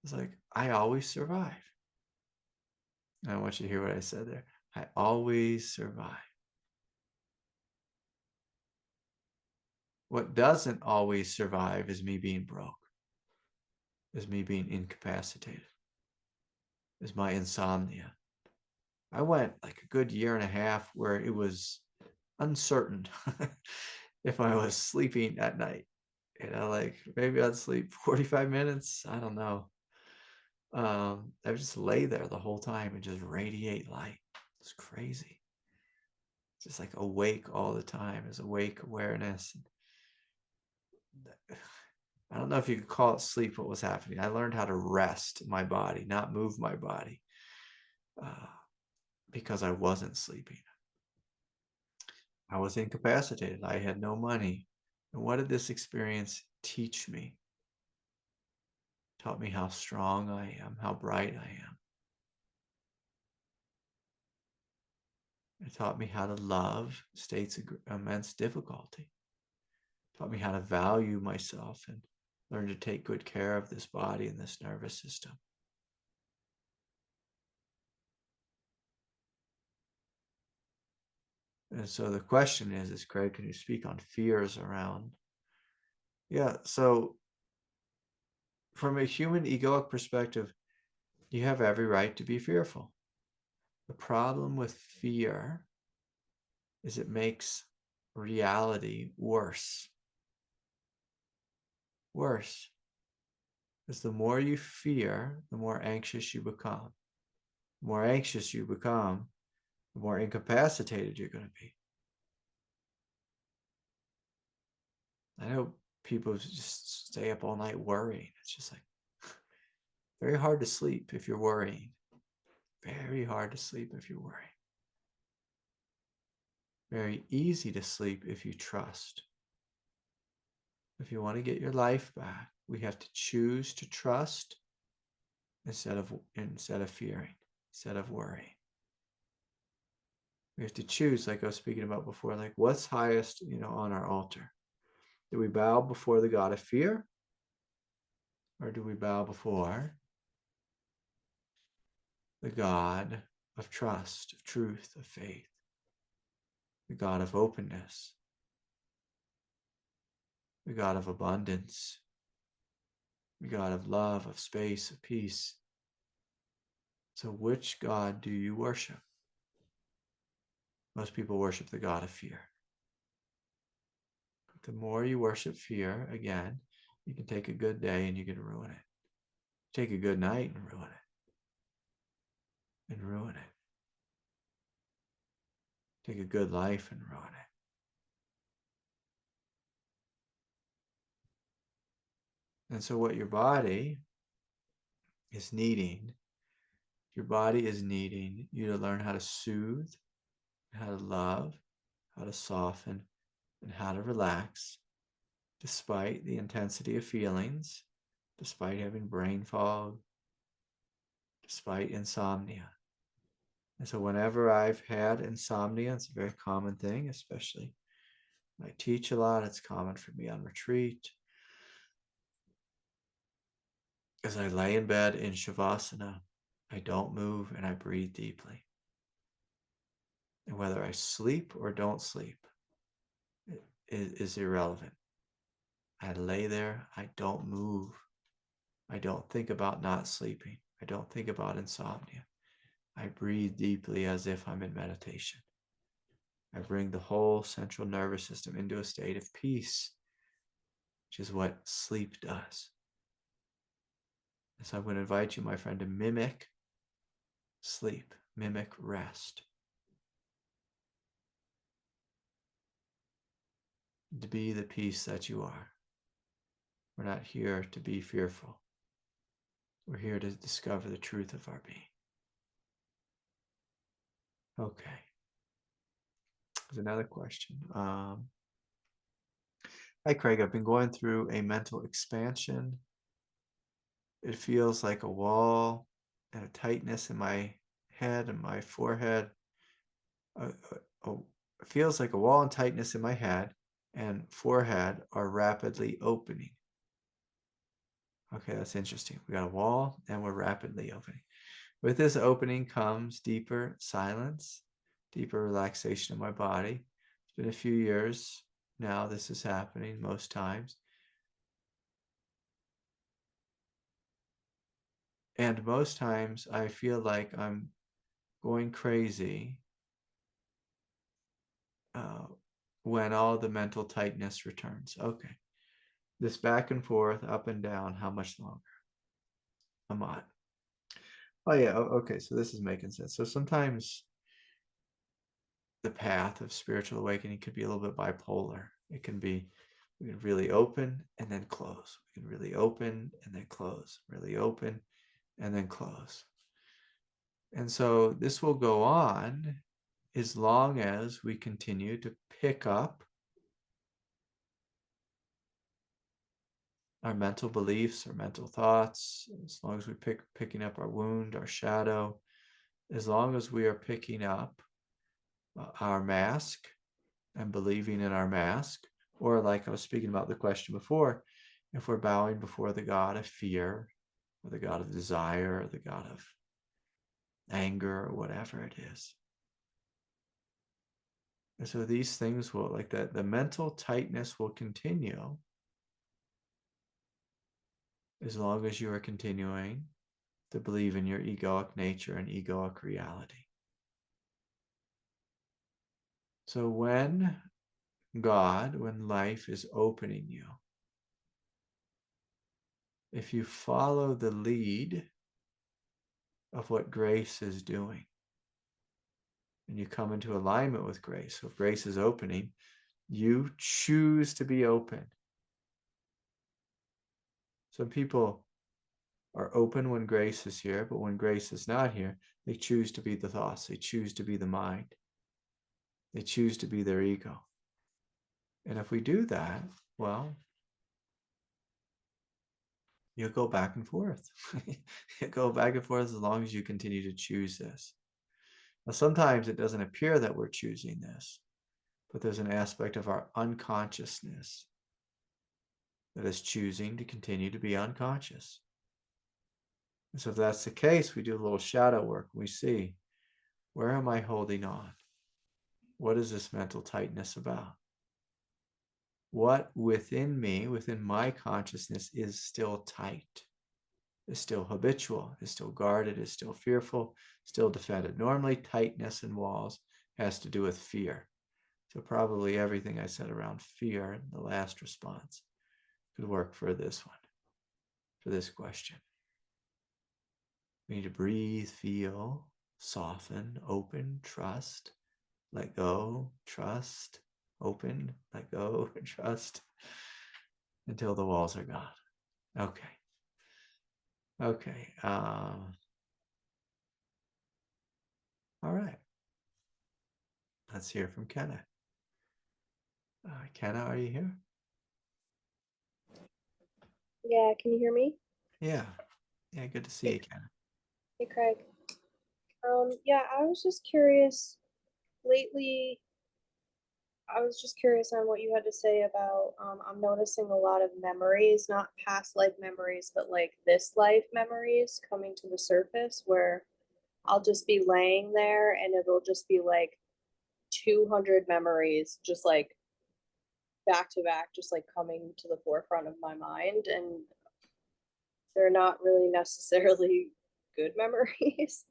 It's I always survive. I want you to hear what I said there. I always survive. What doesn't always survive is me being broke, is me being incapacitated, is my insomnia. I went a good year and a half where it was uncertain if I was sleeping at night. Maybe I'd sleep 45 minutes. I don't know. I would just lay there the whole time and just radiate light. It's crazy. Just awake all the time, is awake awareness. I don't know if you could call it sleep, what was happening. I learned how to rest my body, not move my body, because I wasn't sleeping. I was incapacitated. I had no money. And what did this experience teach me? It taught me how strong I am, how bright I am. It taught me how to love states of immense difficulty. It taught me how to value myself and learn to take good care of this body and this nervous system. And so the question is Craig, can you speak on fears around? Yeah, so from a human egoic perspective, you have every right to be fearful. The problem with fear is it makes reality worse. Worse. Because the more you fear, the more anxious you become. The more anxious you become, the more incapacitated you're going to be. I know people just stay up all night worrying. It's just very hard to sleep if you're worrying. Very hard to sleep if you worry. Very easy to sleep if you trust. If you want to get your life back, we have to choose to trust instead of fearing, instead of worrying. We have to choose, like I was speaking about before, like what's highest, on our altar. Do we bow before the God of fear? Or do we bow before the God of trust, of truth, of faith, the God of openness, the God of abundance, the God of love, of space, of peace? So which God do you worship? Most people worship the God of fear. The more you worship fear, again, you can take a good day and you can ruin it. Take a good night and ruin it. And ruin it. Take a good life and ruin it. And so what your body is needing you to learn how to soothe, how to love, how to soften, and how to relax, despite the intensity of feelings, despite having brain fog, despite insomnia. And so whenever I've had insomnia, it's a very common thing, especially when I teach a lot. It's common for me on retreat. As I lay in bed in Shavasana, I don't move and I breathe deeply. And whether I sleep or don't sleep is irrelevant. I lay there, I don't move. I don't think about not sleeping. I don't think about insomnia. I breathe deeply as if I'm in meditation. I bring the whole central nervous system into a state of peace, which is what sleep does. And so I'm going to invite you, my friend, to mimic sleep, mimic rest, to be the peace that you are. We're not here to be fearful. We're here to discover the truth of our being. Okay. There's another question. Hi, Craig. I've been going through a mental expansion. It feels like a wall and a tightness in my head and my forehead. It feels like a wall and tightness in my head and forehead are rapidly opening. Okay, that's interesting. We got a wall and we're rapidly opening. With this opening comes deeper silence, deeper relaxation of my body. It's been a few years now this is happening most times. And most times I feel like I'm going crazy when all the mental tightness returns. Okay. This back and forth, up and down, how much longer? A month. Oh yeah, okay, so this is making sense. So sometimes the path of spiritual awakening could be a little bit bipolar. It can be, we can really open and then close. We can really open and then close, really open and then close. And so this will go on as long as we continue to pick up our mental beliefs, our mental thoughts, as long as we're picking up our wound, our shadow, as long as we are picking up our mask and believing in our mask, or like I was speaking about the question before, if we're bowing before the God of fear, or the God of desire, or the God of anger, or whatever it is. And so these things will, like that, the mental tightness will continue as long as you are continuing to believe in your egoic nature and egoic reality. So when life is opening you, if you follow the lead of what grace is doing, and you come into alignment with grace, so if grace is opening, you choose to be open. Some people are open when grace is here, but when grace is not here, they choose to be the thoughts, they choose to be the mind, they choose to be their ego. And if we do that, well, you'll go back and forth. You go back and forth as long as you continue to choose this. Now, sometimes it doesn't appear that we're choosing this, but there's an aspect of our unconsciousness that is choosing to continue to be unconscious. And so if that's the case, we do a little shadow work. We see, where am I holding on? What is this mental tightness about? What within me, within my consciousness, is still tight, is still habitual, is still guarded, is still fearful, still defended. Normally, tightness in walls has to do with fear. So probably everything I said around fear in the last response could work for this one, for this question. We need to breathe, feel, soften, open, trust, let go, trust, open, let go, trust, until the walls are gone. Okay. Okay. All right. Let's hear from Kenna. Kenna, are you here?
Yeah, can you hear me?
Yeah. Yeah, good to see you, Kenna.
Hey, Craig. Yeah, I was just curious. Lately, I was just curious on what you had to say about. I'm noticing a lot of memories, not past life memories, but like this life memories coming to the surface where I'll just be laying there and it'll just be like 200 memories, just like back to back, just like coming to the forefront of my mind. And they're not really necessarily good memories.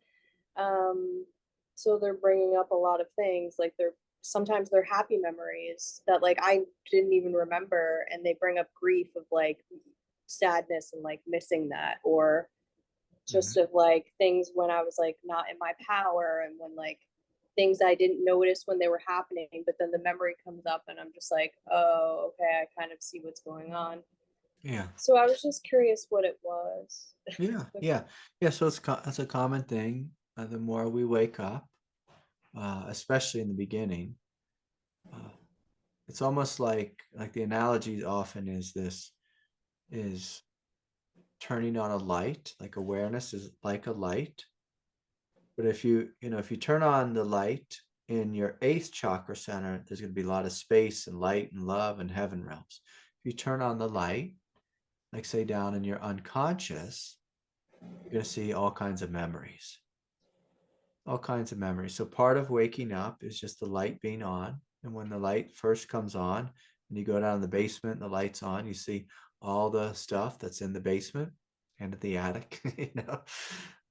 So they're bringing up a lot of things, like sometimes they're happy memories that like I didn't even remember, and they bring up grief of like sadness and like missing that, or just of like things when I was like not in my power, and when like things I didn't notice when they were happening, but then the memory comes up and I'm just like, oh, okay, I kind of see what's going on.
Yeah.
So I was just curious what it was.
Yeah. So it's a common thing. The more we wake up, especially in the beginning, it's almost like the analogy often is this is turning on a light. Like awareness is like a light, but if you turn on the light in your eighth chakra center, there's going to be a lot of space and light and love and heaven realms. If you turn on the light, like say down in your unconscious, you're going to see all kinds of memories. All kinds of memories. So part of waking up is just the light being on. And when the light first comes on and you go down in the basement and the light's on, you see all the stuff that's in the basement and in the attic.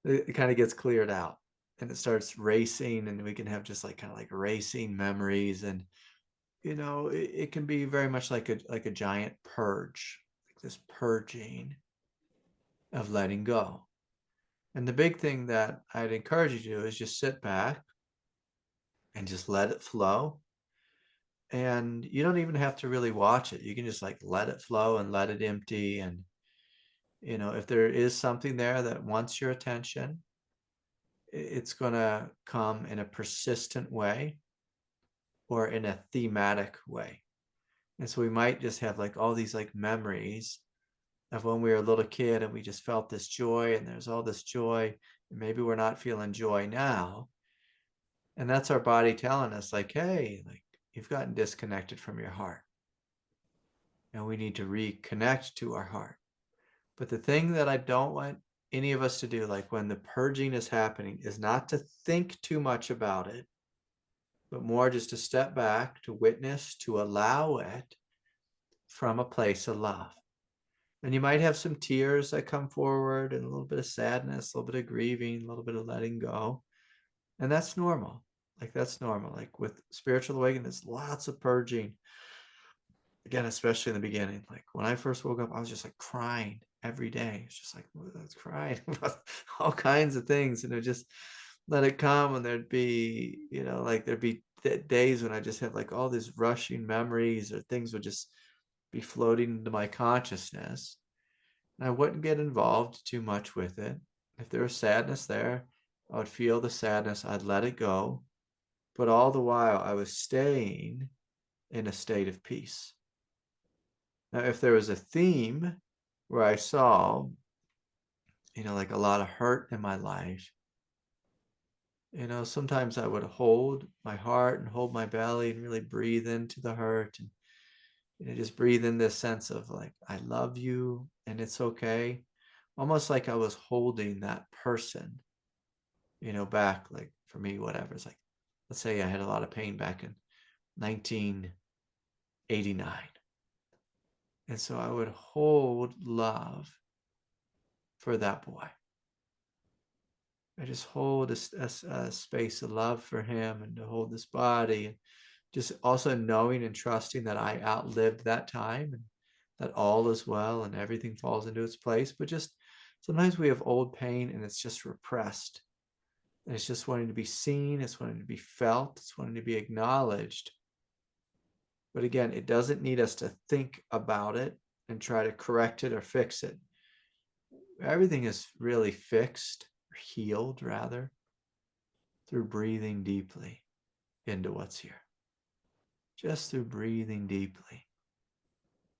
It kind of gets cleared out and it starts racing, and we can have just like kind of like racing memories. And it can be very much like a giant purge, like this purging of letting go. And the big thing that I'd encourage you to do is just sit back and just let it flow. And you don't even have to really watch it. You can just like let it flow and let it empty. And, if there is something there that wants your attention, it's going to come in a persistent way or in a thematic way. And so we might just have like all these like memories of when we were a little kid and we just felt this joy, and there's all this joy, and maybe we're not feeling joy now. And that's our body telling us like, hey, like you've gotten disconnected from your heart. And we need to reconnect to our heart. But the thing that I don't want any of us to do, like when the purging is happening, is not to think too much about it, but more just to step back, to witness, to allow it from a place of love. And you might have some tears that come forward, and a little bit of sadness, a little bit of grieving, a little bit of letting go. And that's normal. Like that's normal. Like with spiritual awakening, there's lots of purging. Again, especially in the beginning. Like when I first woke up, I was just like crying every day. It's just like, I was crying about all kinds of things. And it just let it come. And there'd be, like there'd be days when I just had like all these rushing memories, or things would just be floating into my consciousness. And I wouldn't get involved too much with it. If there was sadness there, I would feel the sadness, I'd let it go. But all the while, I was staying in a state of peace. Now, if there was a theme where I saw, like a lot of hurt in my life, sometimes I would hold my heart and hold my belly and really breathe into the hurt and just breathe in this sense of like, I love you and it's okay. Almost like I was holding that person, back, like for me, whatever. It's like, let's say I had a lot of pain back in 1989. And so I would hold love for that boy. I just hold a space of love for him and to hold this body. And just also knowing and trusting that I outlived that time and that all is well and everything falls into its place. But just sometimes we have old pain and it's just repressed. And it's just wanting to be seen. It's wanting to be felt. It's wanting to be acknowledged. But again, it doesn't need us to think about it and try to correct it or fix it. Everything is really fixed, or healed rather, through breathing deeply into what's here. Just through breathing deeply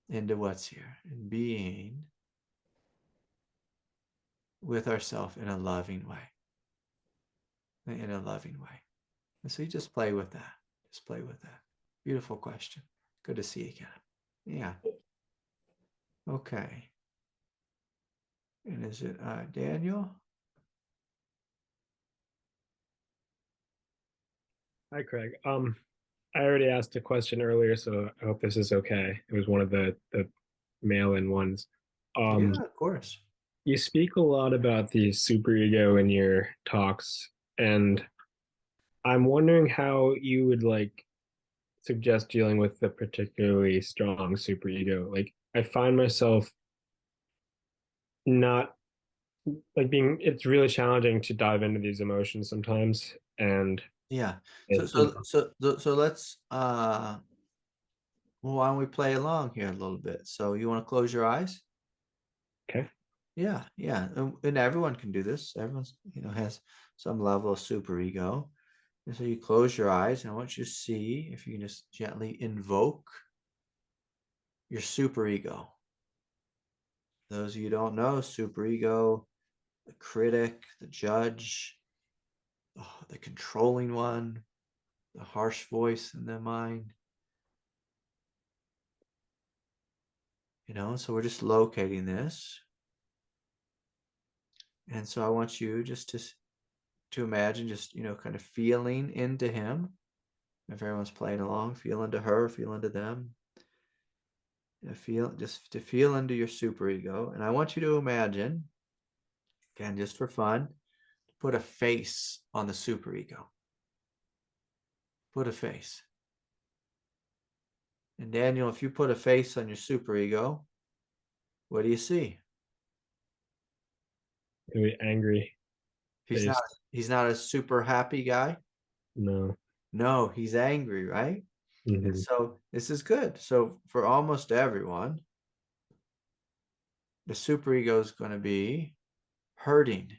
into what's here and being with ourselves in a loving way. In a loving way. And so you just play with that. Just play with that. Beautiful question. Good to see you again. Yeah. Okay. And is it Daniel?
Hi, Craig. I already asked a question earlier, so I hope this is okay. It was one of the mail-in ones.
Yeah, of course.
You speak a lot about the superego in your talks, and I'm wondering how you would suggest dealing with the particularly strong superego. Like, I find myself not it's really challenging to dive into these emotions sometimes, and
Yeah. So let's well, why don't we play along here a little bit? So you want to close your eyes?
okay.
Yeah. And everyone can do this. Everyone's, has some level of superego. And so you close your eyes, and I want you to see if you can just gently invoke your superego. Those of you who don't know, superego, the critic, the judge, the controlling one, the harsh voice in the mind. So we're just locating this. And so I want you just to imagine just, kind of feeling into him. If everyone's playing along, feel into her, feel into them. Feel into your superego. And I want you to imagine, again, just for fun, put a face on the superego. Put a face. And Daniel, if you put a face on your superego, what do you see?
Really angry.
He's not a super happy guy. No, he's angry, right?
Mm-hmm.
And so this is good. So for almost everyone, the superego is going to be hurting.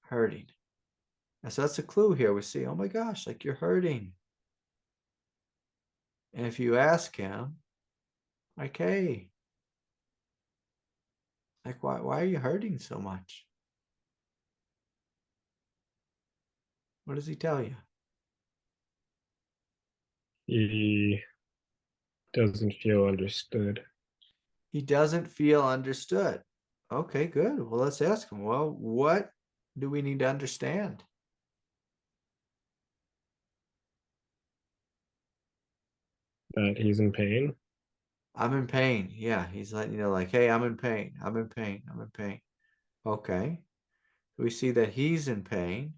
And so that's a clue here. We see, oh my gosh, like you're hurting. And if you ask him, like, hey, like why are you hurting so much? What does he tell you?
He doesn't feel understood.
He doesn't feel understood. Okay, good. Well, let's ask him, well, what do we need to understand?
That he's in pain.
I'm in pain. Yeah, he's letting you know, like, hey, I'm in pain. I'm in pain. I'm in pain. Okay. We see that he's in pain.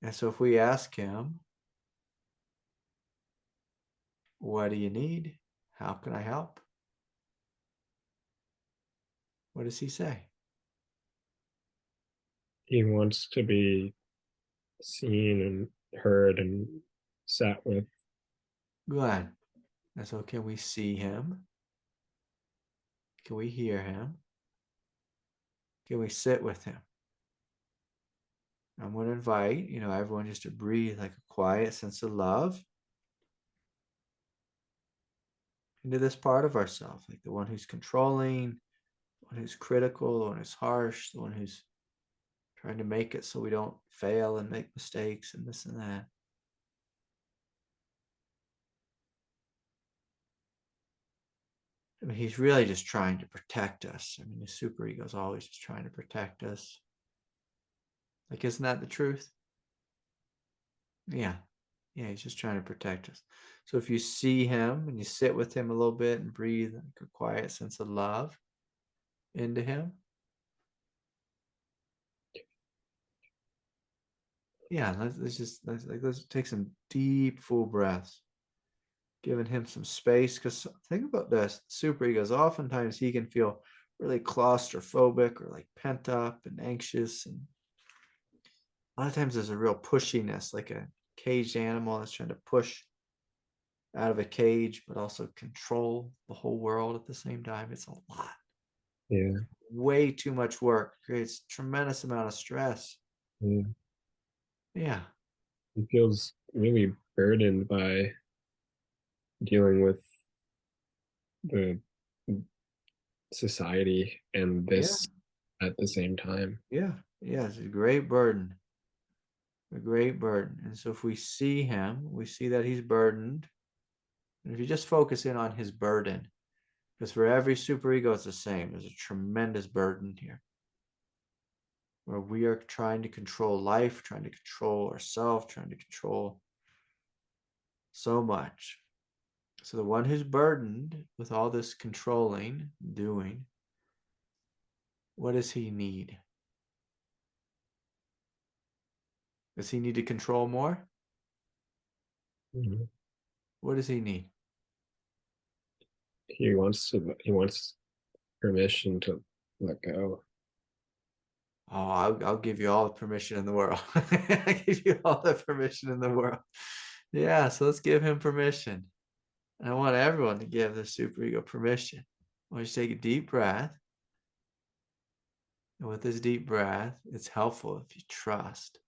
And so if we ask him, what do you need? How can I help? What does he say?
He wants to be seen and heard and sat with.
Good. And so can we see him? Can we hear him? Can we sit with him? I'm going to invite, everyone just to breathe like a quiet sense of love into this part of ourselves, like the one who's controlling, the one who's critical, the one who's harsh, the one who's trying to make it so we don't fail and make mistakes and this and that. I mean, he's really just trying to protect us. I mean, the superego is always just trying to protect us. Like, isn't that the truth? Yeah. Yeah, he's just trying to protect us. So if you see him and you sit with him a little bit and breathe like a quiet sense of love into him. Yeah, let's take some deep, full breaths. Giving him some space, because think about this, superegos, oftentimes he can feel really claustrophobic or like pent up and anxious, and a lot of times there's a real pushiness, like a caged animal that's trying to push out of a cage but also control the whole world at the same time. It's a lot.
Yeah.
Way too much work, creates tremendous amount of stress. Yeah.
He feels really burdened by dealing with the society and this at the same time.
Yeah, it's a great burden. A great burden. And so if we see him, we see that he's burdened. And if you just focus in on his burden, because for every superego it's the same, there's a tremendous burden here, where we are trying to control life, trying to control ourselves, trying to control so much. So the one who's burdened with all this controlling, doing, what does he need? Does he need to control more?
Mm-hmm.
What does he need?
He wants permission to let go.
Oh, I'll give you all the permission in the world. I give you all the permission in the world. Yeah, so let's give him permission. And I want everyone to give the superego permission. I want you to take a deep breath. And with this deep breath, it's helpful if you trust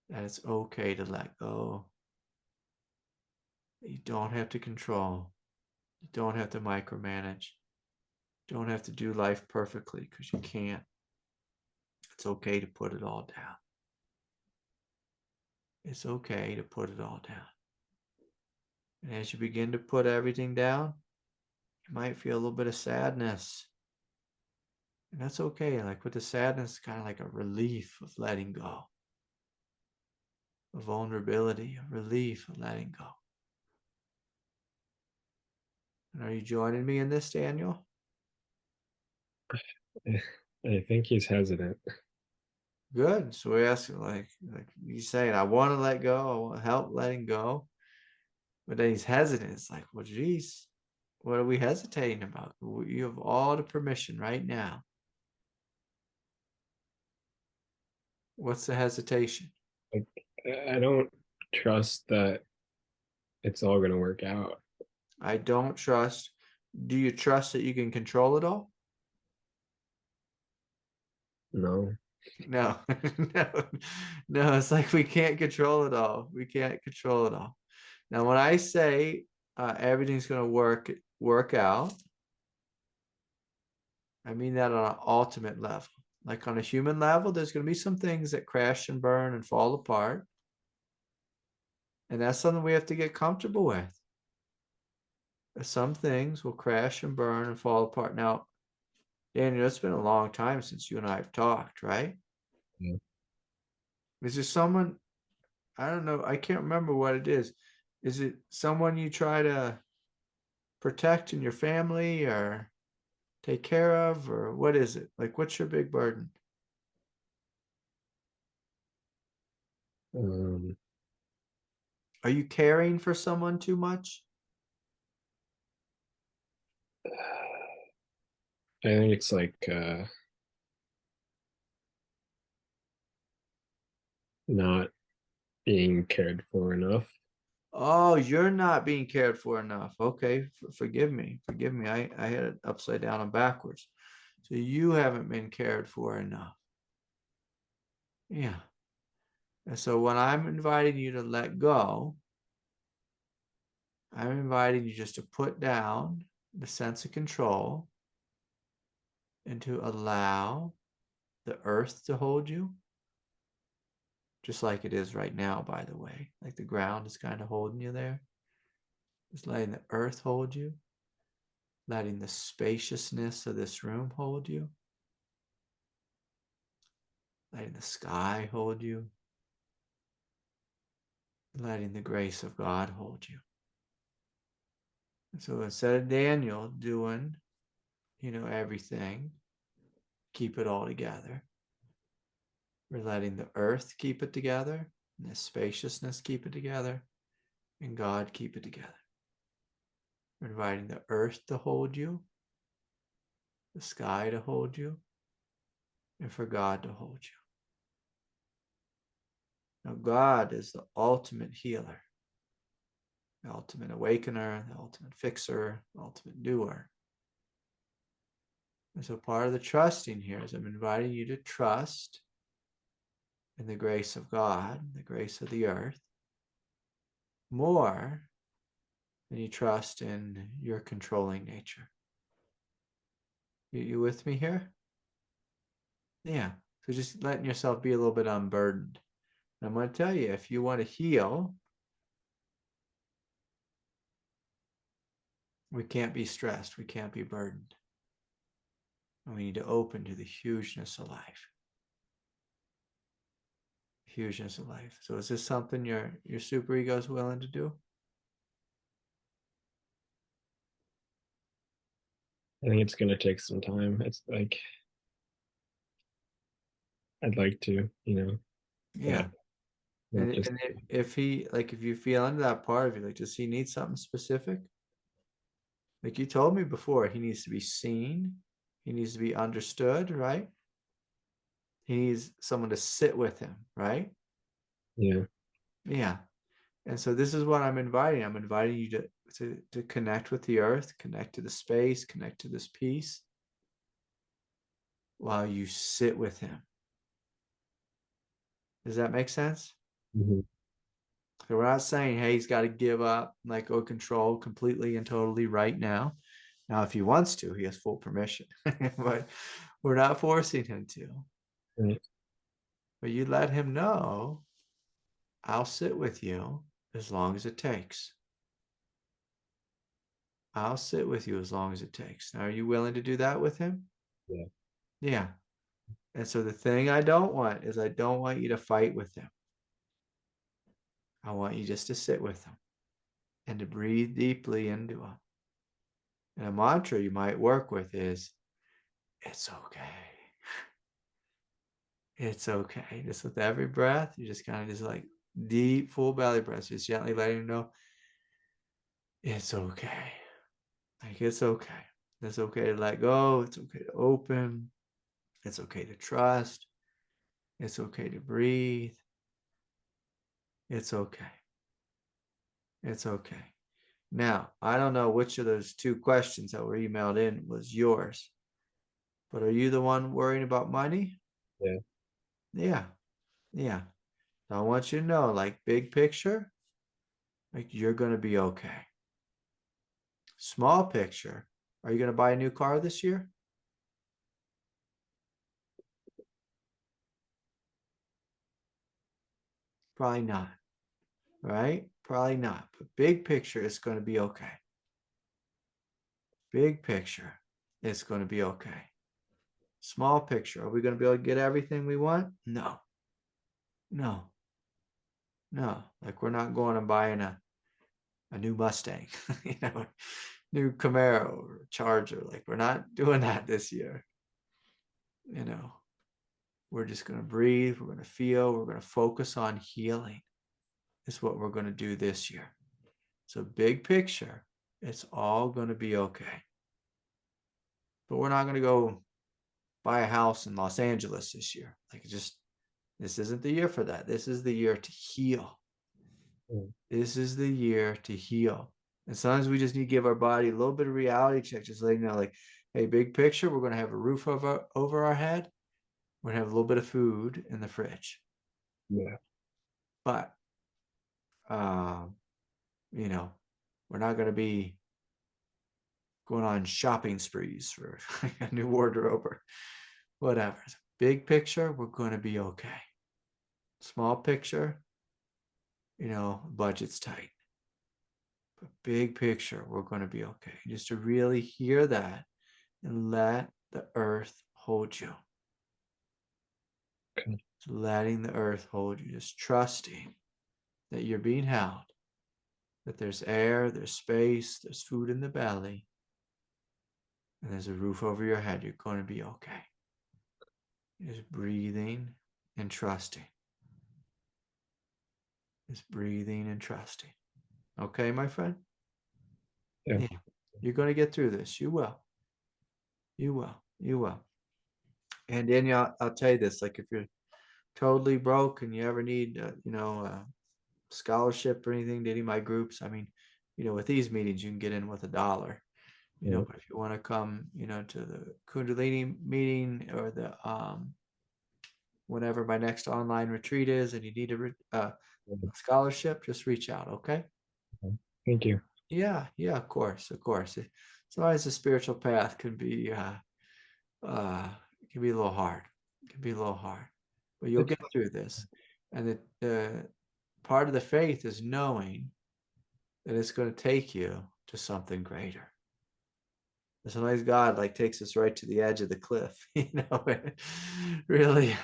that it's okay to let go. You don't have to control. You don't have to micromanage. You don't have to do life perfectly, because you can't. It's okay to put it all down. It's okay to put it all down. And as you begin to put everything down, you might feel a little bit of sadness. And that's okay. Like with the sadness, kind of like a relief of letting go. A vulnerability, a relief of letting go. And are you joining me in this, Daniel?
I think he's hesitant.
Good. So we're asking, like you saying, I want to let go. I want help letting go. But then he's hesitant. It's like, well, geez, what are we hesitating about? You have all the permission right now. What's the hesitation?
I don't trust that it's all going to work out.
I don't trust. Do you trust that you can control it all?
No.
No, no. It's like we can't control it all. We can't control it all. Now, when I say everything's going to work out, I mean that on an ultimate level. Like on a human level, there's going to be some things that crash and burn and fall apart. And that's something we have to get comfortable with. Some things will crash and burn and fall apart. Now, Daniel, it's been a long time since you and I have talked, right?
Yeah.
Is there someone, I don't know, I can't remember what it is. Is it someone you try to protect in your family or take care of, or what is it? Like, what's your big burden? Are you caring for someone too much?
I think it's like not being cared for enough.
Oh, you're not being cared for enough. Okay, forgive me. Forgive me. I had it upside down and backwards. So you haven't been cared for enough. Yeah. And so when I'm inviting you to let go, I'm inviting you just to put down the sense of control and to allow the earth to hold you, just like it is right now, by the way. Like the ground is kind of holding you there. Just letting the earth hold you, letting the spaciousness of this room hold you, letting the sky hold you, letting the grace of God hold you. And so instead of Daniel doing, everything, keep it all together. We're letting the earth keep it together, and the spaciousness keep it together, and God keep it together. We're inviting the earth to hold you, the sky to hold you, and for God to hold you. Now, God is the ultimate healer, the ultimate awakener, the ultimate fixer, the ultimate doer. And so part of the trusting here is I'm inviting you to trust in the grace of God, the grace of the earth, more than you trust in your controlling nature. You with me here? Yeah. So just letting yourself be a little bit unburdened. And I'm going to tell you, if you want to heal, we can't be stressed. We can't be burdened. And we need to open to the hugeness of life. Hugeness of life. So is this something your superego is willing to do?
I think it's going to take some time. It's like, I'd like to,
Yeah. And if you feel into that part of you, like, does he need something specific? Like you told me before, he needs to be seen. He needs to be understood, right? He needs someone to sit with him, right?
Yeah.
Yeah. And so this is what I'm inviting. I'm inviting you to connect with the earth, connect to the space, connect to this peace while you sit with him. Does that make sense?
Mm-hmm.
So we're not saying, hey, he's got to give up, like, or control completely and totally right now. Now, if he wants to, he has full permission, but we're not forcing him to.
Right.
But you let him know, I'll sit with you as long as it takes. I'll sit with you as long as it takes. Now, are you willing to do that with him?
Yeah.
Yeah. And so the thing I don't want is I don't want you to fight with him. I want you just to sit with him and to breathe deeply into him. And a mantra you might work with is, it's okay. It's okay. Just with every breath, you just kind of just like deep, full belly breaths, just gently letting him know, it's okay. Like, it's okay. It's okay to let go. It's okay to open. It's okay to trust. It's okay to breathe. It's okay. It's okay. Now, I don't know which of those two questions that were emailed in was yours, but are you the one worrying about money?
Yeah.
Yeah. Yeah. I want you to know, like, big picture, like, you're going to be okay. Small picture, are you going to buy a new car this year? Probably not, right? Probably not. But big picture, it's going to be okay. Big picture, it's going to be okay. Small picture, are we going to be able to get everything we want? No. No. No. Like, we're not going and buying a new Mustang, new Camaro or Charger. Like, we're not doing that this year. We're just going to breathe. We're going to feel. We're going to focus on healing. Is what we're going to do this year. So big picture, it's all going to be okay. But we're not going to go buy a house in Los Angeles this year. Like, this isn't the year for that. This is the year to heal.
Mm.
This is the year to heal. And sometimes we just need to give our body a little bit of reality check, just letting you know, like, hey, big picture, we're going to have a roof over our head. We're going to have a little bit of food in the fridge.
Yeah.
But, you know, we're not going to be going on shopping sprees for a new wardrobe or whatever. Big picture, we're going to be okay. Small picture, you know, budget's tight. But big picture, we're going to be okay. Just to really hear that and let the earth hold you.
Okay.
Just letting the earth hold you, just trusting that you're being held, that there's air, there's space, there's food in the belly, and there's a roof over your head. You're going to be okay. Just breathing and trusting. Just breathing and trusting. Okay, my friend?
Yeah.
Yeah. You're going to get through this. You will. You will. You will. And Danielle, I'll tell you this, like if you're totally broke and you ever need, you know, scholarship or anything to any of my groups, I mean, you know, with these meetings, you can get in with $1. You know, but if you want to come, you know, to the Kundalini meeting or the whenever my next online retreat is, and you need a scholarship, just reach out. Okay.
Thank you.
Yeah. Yeah. Of course. Of course. Sometimes the spiritual path can be it can be a little hard. It can be a little hard, but you'll get through this. And the part of the faith is knowing that it's going to take you to something greater. Sometimes God like takes us right to the edge of the cliff, you know, really,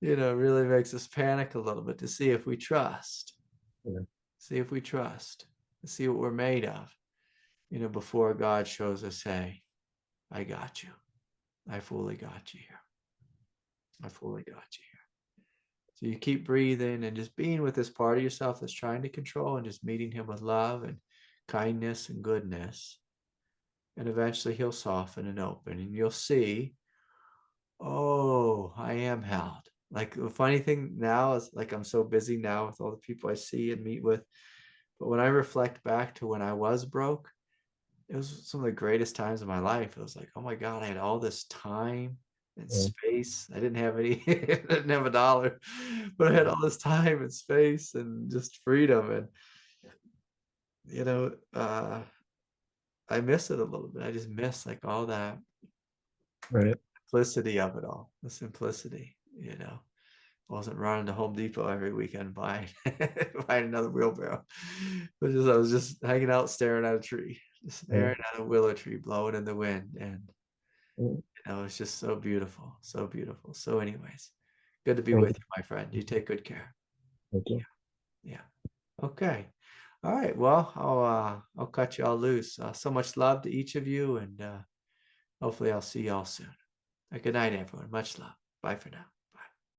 you know, really makes us panic a little bit to see if we trust, see if we trust, see what we're made of, you know, before God shows us, hey, I got you. I fully got you here. I fully got you here. So you keep breathing and just being with this part of yourself that's trying to control and just meeting him with love and kindness and goodness. And eventually he'll soften and open and you'll see, oh, I am held. Like the funny thing now is like I'm so busy now with all the people I see and meet with. But when I reflect back to when I was broke, it was some of the greatest times of my life. It was like, oh my God, I had all this time and space. I didn't have any, I didn't have $1, but I had all this time and space and just freedom. And, you know, I miss it a little bit. I just miss like all that simplicity of it all, the simplicity, you know. I wasn't running to Home Depot every weekend buying another wheelbarrow. I was just hanging out, staring at a tree, just staring at a willow tree blowing in the wind. And you know, it's just so beautiful, so beautiful. So anyways, good to be with you, my friend. You take good care.
Thank you.
Yeah. Okay. All right. Well, I'll cut you all loose. So much love to each of you, and hopefully I'll see y'all soon. Good night, everyone. Much love. Bye for now.